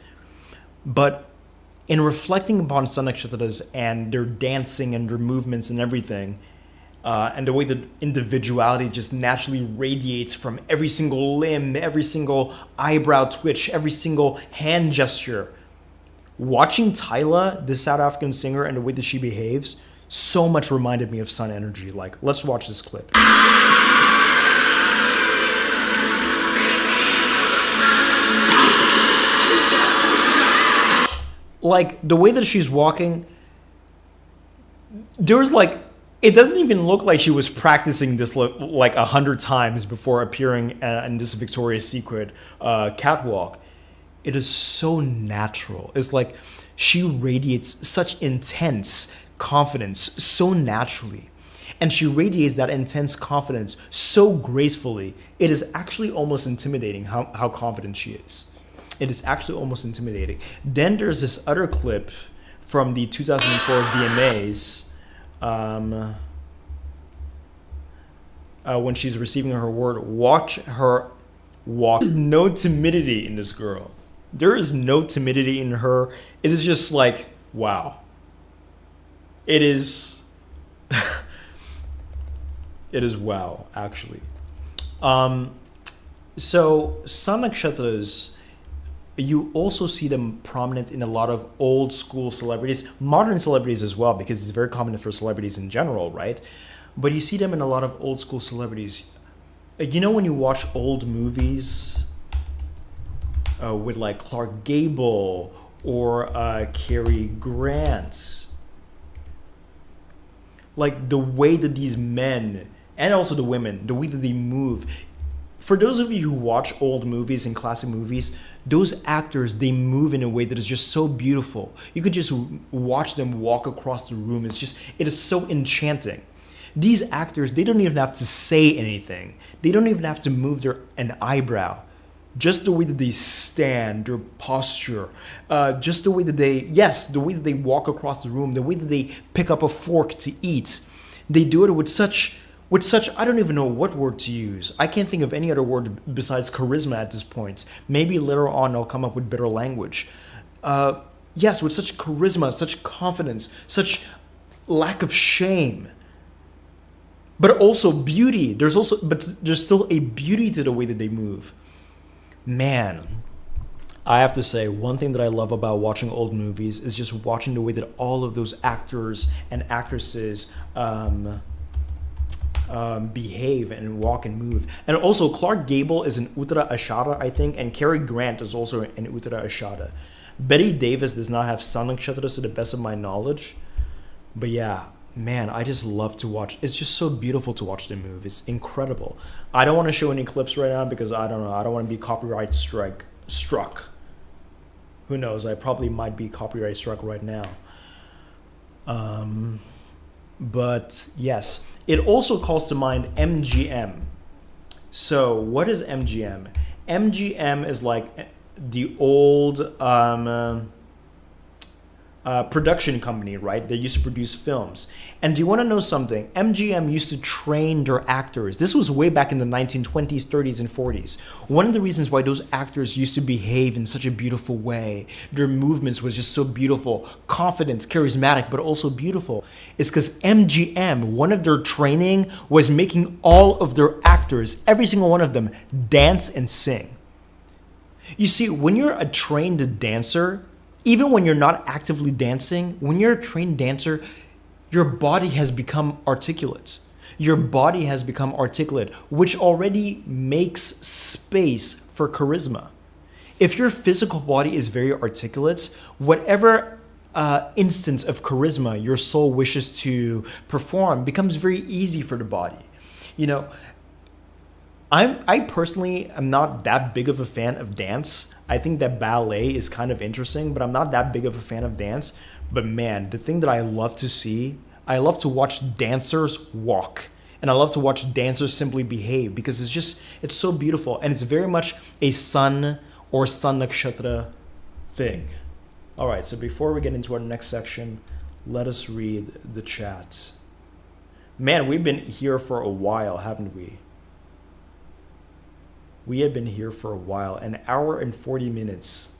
Speaker 1: But in reflecting upon sun nakshatras and their dancing and their movements and everything, and the way that individuality just naturally radiates from every single limb, every single eyebrow twitch, every single hand gesture, watching Tyla, the South African singer, and the way that she behaves, so much reminded me of sun energy. Like, let's watch this clip. Like, the way that she's walking, there's like, it doesn't even look like she was practicing this like 100 times before appearing in this Victoria's Secret catwalk. It is so natural. It's like she radiates such intense confidence so naturally. And she radiates that intense confidence so gracefully. It is actually almost intimidating how confident she is. It is actually almost intimidating. Then there's this other clip from the 2004 VMAs when she's receiving her award. Watch her walk. There's no timidity in this girl. There is no timidity in her. It is just like, wow. It is... it is wow, actually. So, sun nakshatras, you also see them prominent in a lot of old school celebrities, modern celebrities as well, because it's very common for celebrities in general, right? But you see them in a lot of old school celebrities. You know when you watch old movies with like Clark Gable or Cary Grant, like the way that these men and also the women, the way that they move. For those of you who watch old movies and classic movies, those actors, they move in a way that is just so beautiful. You could just watch them walk across the room. It is so enchanting. These actors, they don't even have to say anything. They don't even have to move an eyebrow. Just the way that they stand, their posture, just the way that the way that they walk across the room, the way that they pick up a fork to eat. They do it with such, I don't even know what word to use. I can't think of any other word besides charisma at this point. Maybe later on I'll come up with better language. Yes, with such charisma, such confidence, such lack of shame. But also beauty. But there's still a beauty to the way that they move. Man, I have to say, one thing that I love about watching old movies is just watching the way that all of those actors and actresses behave and walk and move. And also, Clark Gable is an Uttara Ashada, I think, and Cary Grant is also an Uttara Ashada. Betty Davis does not have sun nakshatras to the best of my knowledge. But yeah, man, I just love to watch. It's just so beautiful to watch them move. It's incredible. I don't want to show any clips right now because I don't know. I don't want to be copyright struck. Who knows? I probably might be copyright struck right now. But yes, it also calls to mind MGM. So what is MGM? MGM is like the old production company, right? They used to produce films. And do you want to know something? MGM used to train their actors. This was way back in the 1920s, 30s, and 40s. One of the reasons why those actors used to behave in such a beautiful way, their movements was just so beautiful, confident, charismatic, but also beautiful, is because MGM, one of their training was making all of their actors, every single one of them, dance and sing. You see, when you're a trained dancer, even when you're not actively dancing, when you're a trained dancer, your body has become articulate. Your body has become articulate, which already makes space for charisma. If your physical body is very articulate, whatever instance of charisma your soul wishes to perform becomes very easy for the body. You know, I personally am not that big of a fan of dance. I think that ballet is kind of interesting, but I'm not that big of a fan of dance. But man, the thing that I love to see, I love to watch dancers walk. And I love to watch dancers simply behave because it's so beautiful. And it's very much a sun or sun nakshatra thing. All right, so before we get into our next section, let us read the chat. Man, we've been here for a while, haven't we? We have been here for a while, an hour and 40 minutes.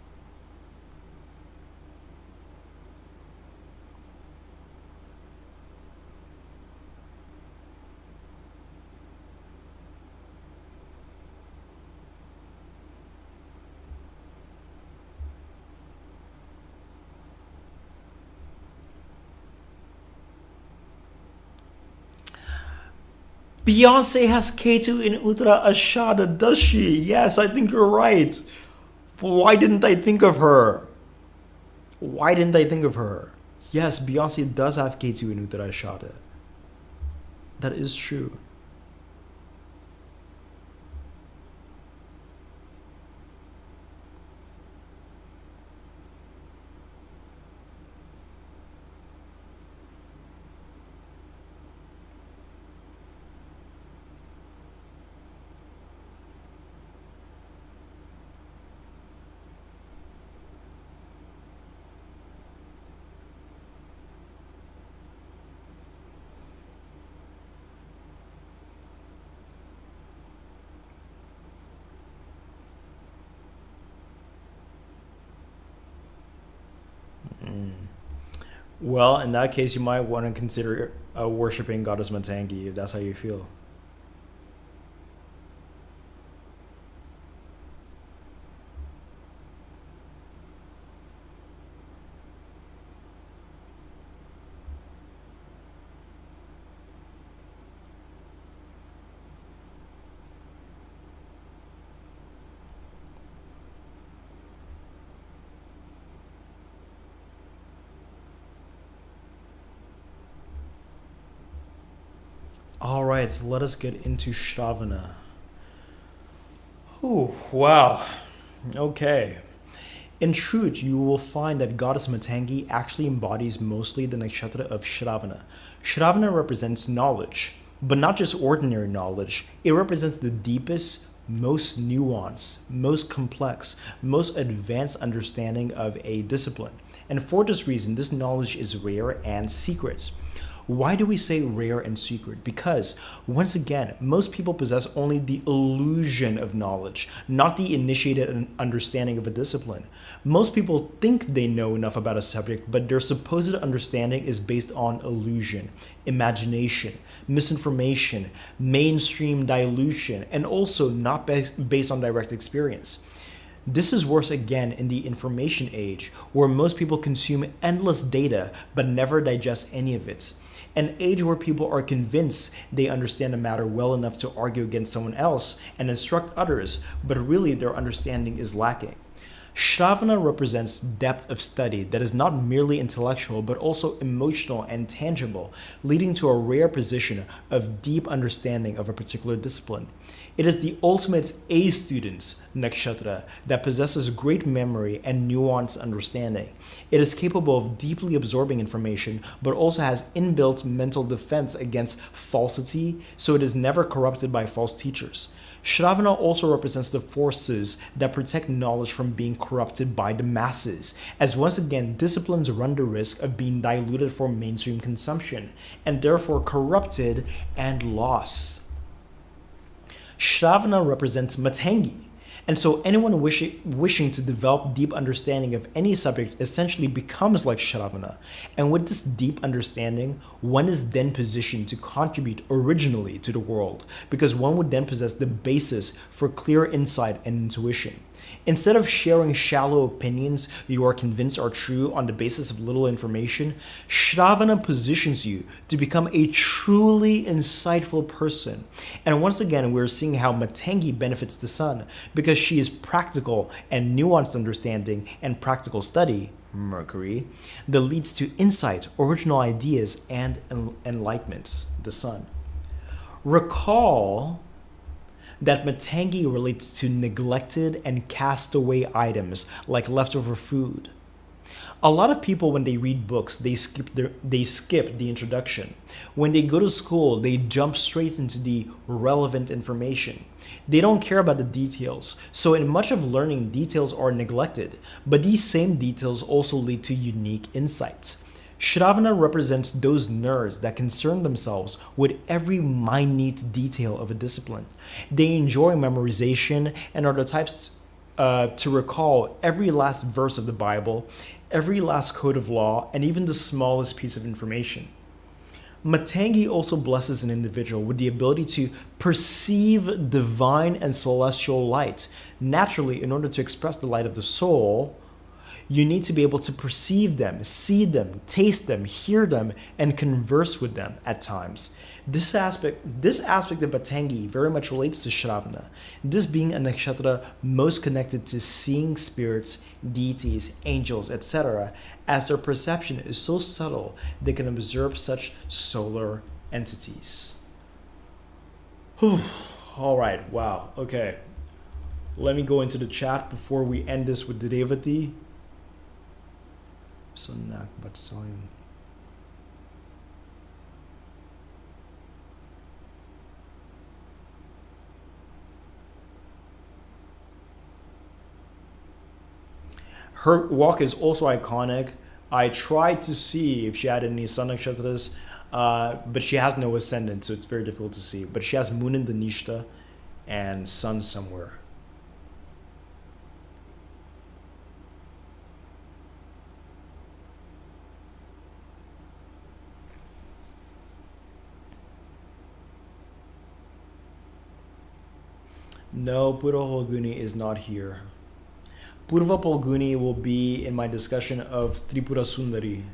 Speaker 1: Beyonce has K2 in Uttara Ashada, does she? Yes, I think you're right. Why didn't I think of her? Why didn't I think of her? Yes, Beyonce does have K2 in Uttara Ashada. That is true. Well, in that case, you might want to consider worshiping Goddess Matangi if that's how you feel. All right, let us get into Shravana. Oh, wow. Okay. In truth, you will find that Goddess Matangi actually embodies mostly the nakshatra of Shravana. Shravana represents knowledge, but not just ordinary knowledge. It represents the deepest, most nuanced, most complex, most advanced understanding of a discipline. And for this reason, this knowledge is rare and secret. Why do we say rare and secret? Because, once again, most people possess only the illusion of knowledge, not the initiated understanding of a discipline. Most people think they know enough about a subject, but their supposed understanding is based on illusion, imagination, misinformation, mainstream dilution, and also not based on direct experience. This is worse again in the information age, where most people consume endless data but never digest any of it. An age where people are convinced they understand a matter well enough to argue against someone else and instruct others, but really their understanding is lacking. Shravana represents depth of study that is not merely intellectual but also emotional and tangible, leading to a rare position of deep understanding of a particular discipline. It is the ultimate A student's nakshatra that possesses great memory and nuanced understanding. It is capable of deeply absorbing information but also has inbuilt mental defense against falsity, so it is never corrupted by false teachers. Shravana also represents the forces that protect knowledge from being corrupted by the masses, as once again disciplines run the risk of being diluted for mainstream consumption, and therefore corrupted and lost. Shravana represents Matangi, and so anyone wishing to develop deep understanding of any subject essentially becomes like Shravana. And with this deep understanding, one is then positioned to contribute originally to the world, because one would then possess the basis for clear insight and intuition. Instead of sharing shallow opinions you are convinced are true on the basis of little information, Shravana positions you to become a truly insightful person. And once again, we're seeing how Matangi benefits the sun because she is practical and nuanced understanding and practical study, Mercury, that leads to insight, original ideas, and enlightenment, the sun. Recall that Matangi relates to neglected and cast away items like leftover food. A lot of people, when they read books, they skip the introduction. When they go to school, they jump straight into the relevant information. They don't care about the details. So in much of learning, details are neglected, but these same details also lead to unique insights. Shravana represents those nerds that concern themselves with every minute detail of a discipline. They enjoy memorization and are the types to recall every last verse of the Bible, every last code of law, and even the smallest piece of information. Matangi also blesses an individual with the ability to perceive divine and celestial light. Naturally, in order to express the light of the soul, you need to be able to perceive them, see them, taste them, hear them, and converse with them at times. This aspect of Matangi very much relates to Shravana, this being a nakshatra most connected to seeing spirits, deities, angels, etc., as their perception is so subtle they can observe such solar entities. Whew. All right, wow, okay. Let me go into the chat before we end this with the Revati. Sunak Batsalim. Her walk is also iconic. I tried to see if she had any sun nakshatras, but she has no ascendant, so it's very difficult to see. But she has moon in the Nishta and sun somewhere. No, Uttara Phalguni is not here. Purva Phalguni will be in my discussion of Tripura Sundari.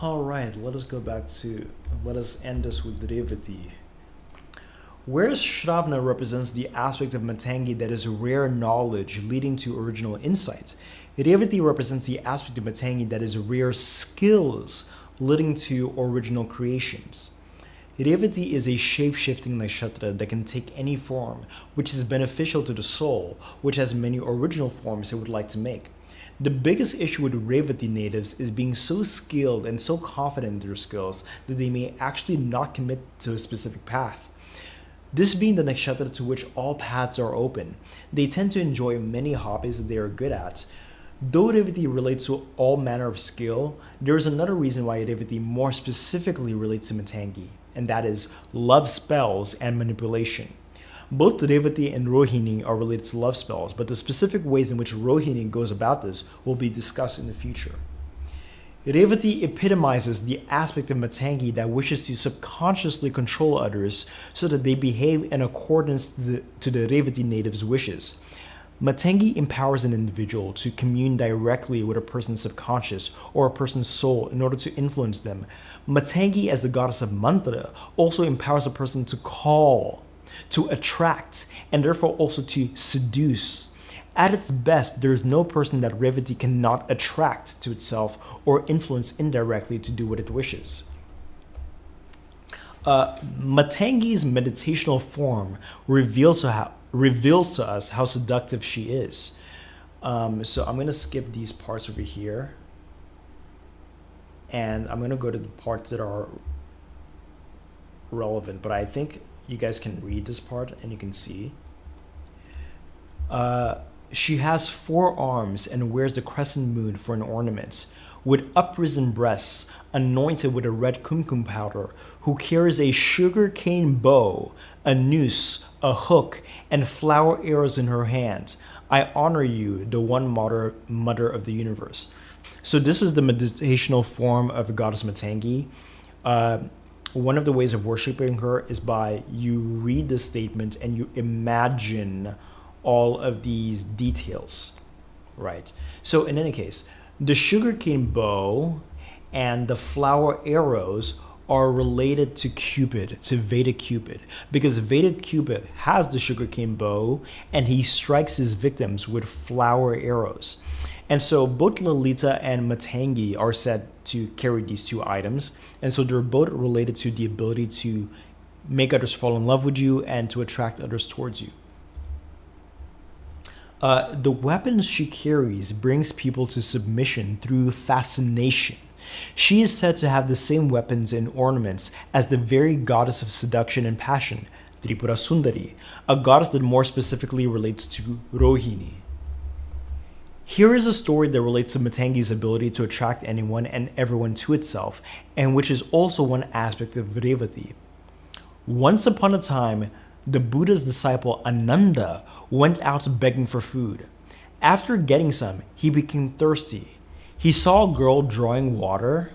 Speaker 1: All right, let us end this with Revati. Whereas Shravana represents the aspect of Matangi that is rare knowledge leading to original insights, Revati represents the aspect of Matangi that is rare skills leading to original creations. Revati is a shape-shifting nakshatra that can take any form, which is beneficial to the soul, which has many original forms it would like to make. The biggest issue with Revati natives is being so skilled and so confident in their skills that they may actually not commit to a specific path. This being the nakshatra to which all paths are open, they tend to enjoy many hobbies that they are good at. Though Revati relates to all manner of skill, there is another reason why Revati more specifically relates to Matangi, and that is love spells and manipulation. Both Revati and Rohini are related to love spells, but the specific ways in which Rohini goes about this will be discussed in the future. Revati epitomizes the aspect of Matangi that wishes to subconsciously control others so that they behave in accordance to the Revati native's wishes. Matangi empowers an individual to commune directly with a person's subconscious or a person's soul in order to influence them. Matangi, as the goddess of mantra, also empowers a person to call, to attract, and therefore also to seduce. At its best, there is no person that Revati cannot attract to itself or influence indirectly to do what it wishes. Matangi's meditational form reveals to us how seductive she is. So I'm going to skip these parts over here. And I'm going to go to the parts that are relevant. But I think you guys can read this part and you can see. She has 4 arms and wears the crescent moon for an ornament, with uprisen breasts, anointed with a red kumkum powder, who carries a sugar cane bow, a noose, a hook, and flower arrows in her hand. I honor you, the one mother of the universe. So this is the meditational form of the goddess Matangi. One of the ways of worshiping her is by you read the statement and you imagine all of these details, right? So in any case, the sugarcane bow and the flower arrows are related to Cupid, to Veda Cupid, because Veda Cupid has the sugarcane bow and he strikes his victims with flower arrows. And so both Lalita and Matangi are said to carry these two items. And so they're both related to the ability to make others fall in love with you and to attract others towards you. The weapons she carries brings people to submission through fascination. She is said to have the same weapons and ornaments as the very goddess of seduction and passion, Tripura Sundari, a goddess that more specifically relates to Rohini. Here is a story that relates to Matangi's ability to attract anyone and everyone to itself, and which is also one aspect of Revati. Once upon a time, the Buddha's disciple Ananda went out begging for food. After getting some, he became thirsty. He saw a girl drawing water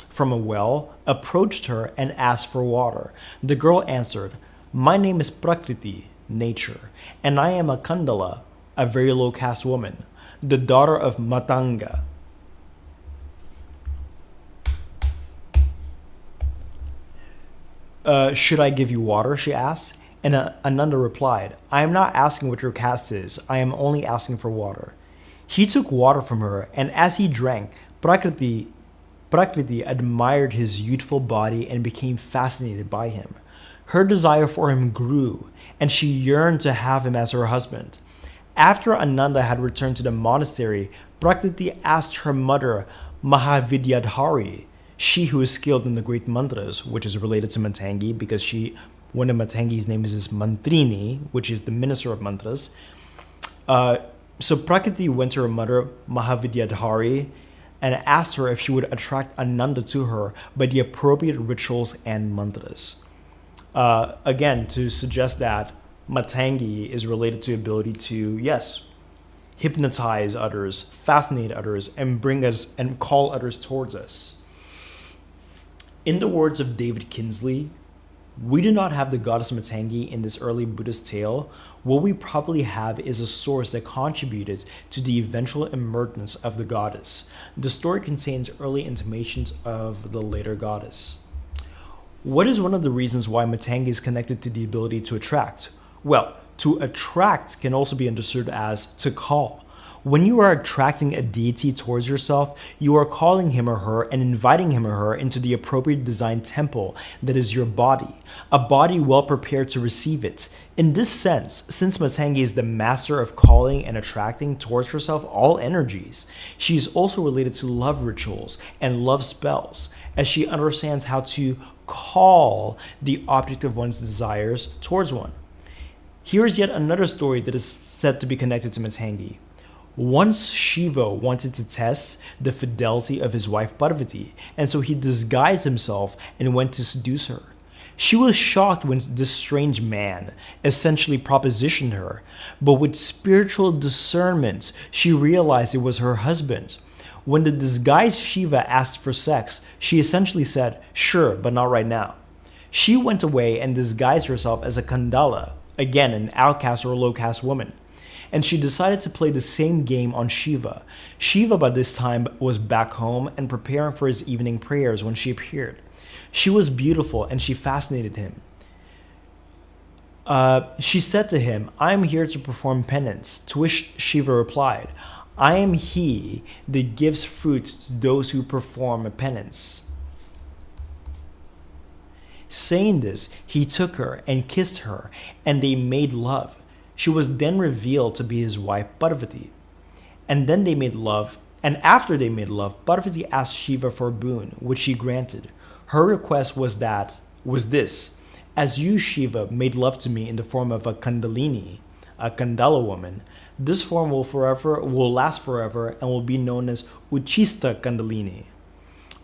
Speaker 1: from a well, approached her, and asked for water. The girl answered, "My name is Prakriti, nature, and I am a Kandala, a very low caste woman, the daughter of Matanga." Should I give you water? She asked. And Ananda replied, "I am not asking what your caste is. I am only asking for water." He took water from her, and as he drank, Prakriti admired his youthful body and became fascinated by him. Her desire for him grew, and she yearned to have him as her husband. After Ananda had returned to the monastery, Prakriti asked her mother, Mahavidyadhari, she who is skilled in the great mantras, which is related to Matangi because one of Matangi's names is Mantrini, which is the minister of mantras. So Prakriti went to her mother, Mahavidyadhari, and asked her if she would attract Ananda to her by the appropriate rituals and mantras. Again, to suggest that Matangi is related to ability to, yes, hypnotize others, fascinate others, and bring us and call others towards us. In the words of David Kinsley, we do not have the goddess Matangi in this early Buddhist tale. What we probably have is a source that contributed to the eventual emergence of the goddess. The story contains early intimations of the later goddess. What is one of the reasons why Matangi is connected to the ability to attract? Well, to attract can also be understood as to call. When you are attracting a deity towards yourself, you are calling him or her and inviting him or her into the appropriate designed temple that is your body, a body well prepared to receive it. In this sense, since Matangi is the master of calling and attracting towards herself all energies, she is also related to love rituals and love spells, as she understands how to call the object of one's desires towards one. Here is yet another story that is said to be connected to Matangi. Once Shiva wanted to test the fidelity of his wife Parvati, and so he disguised himself and went to seduce her. She was shocked when this strange man essentially propositioned her, but with spiritual discernment, she realized it was her husband. When the disguised Shiva asked for sex, she essentially said, "Sure, but not right now." She went away and disguised herself as a Kandala, again an outcast or low caste woman. And she decided to play the same game on Shiva. Shiva by this time was back home and preparing for his evening prayers when she appeared. She was beautiful and she fascinated him. She said to him, "I am here to perform penance," to which Shiva replied, "I am he that gives fruit to those who perform a penance." Saying this, he took her and kissed her, and they made love. She was then revealed to be his wife Parvati. And then they made love, and after they made love, Parvati asked Shiva for a boon, which she granted. Her request was this: "As you, Shiva, made love to me in the form of a Kandalini, a Kandala woman, this form will last forever and will be known as Uchista Kandalini,"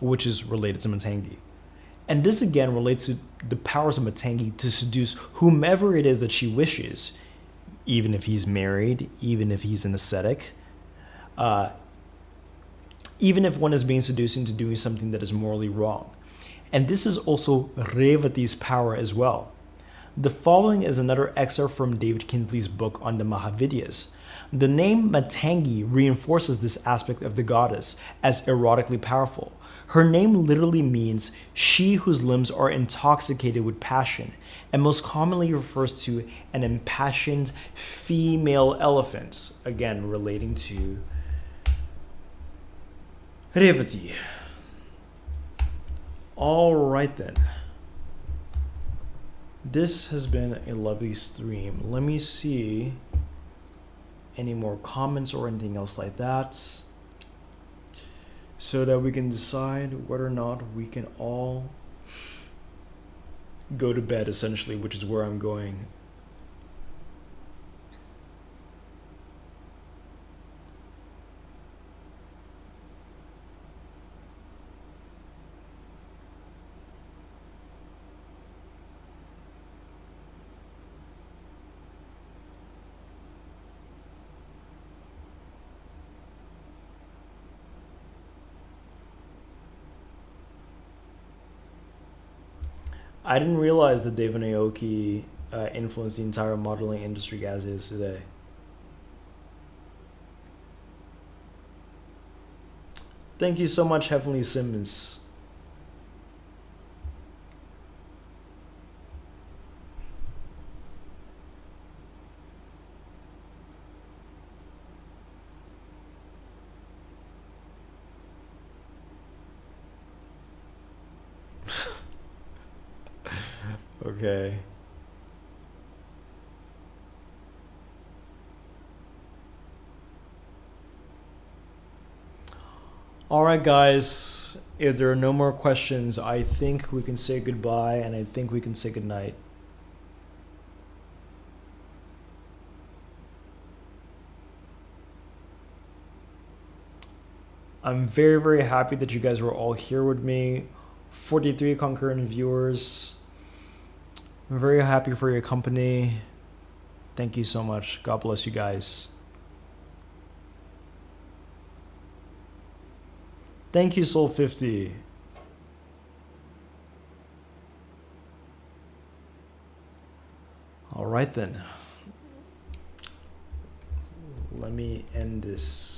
Speaker 1: which is related to Matangi. And this again relates to the powers of Matangi to seduce whomever it is that she wishes, even if he's married, even if he's an ascetic, even if one is being seduced into doing something that is morally wrong. And this is also Revati's power as well. The following is another excerpt from David Kinsley's book on the Mahavidyas. The name Matangi reinforces this aspect of the goddess as erotically powerful. Her name literally means she whose limbs are intoxicated with passion, and most commonly refers to an impassioned female elephant, again relating to Revati. All right then. This has been a lovely stream. Let me see any more comments or anything else like that, so that we can decide whether or not we can all go to bed, essentially, which is where I'm going. I didn't realize that David Aoki influenced the entire modeling industry as it is today. Thank you so much, Heavenly Simmons. Okay. All right, guys. If there are no more questions, I think we can say goodbye, and I think we can say goodnight. I'm very, very happy that you guys were all here with me. 43 concurrent viewers. I'm very happy for your company. Thank you so much. God bless you guys. Thank you, Soul50. All right then. Let me end this.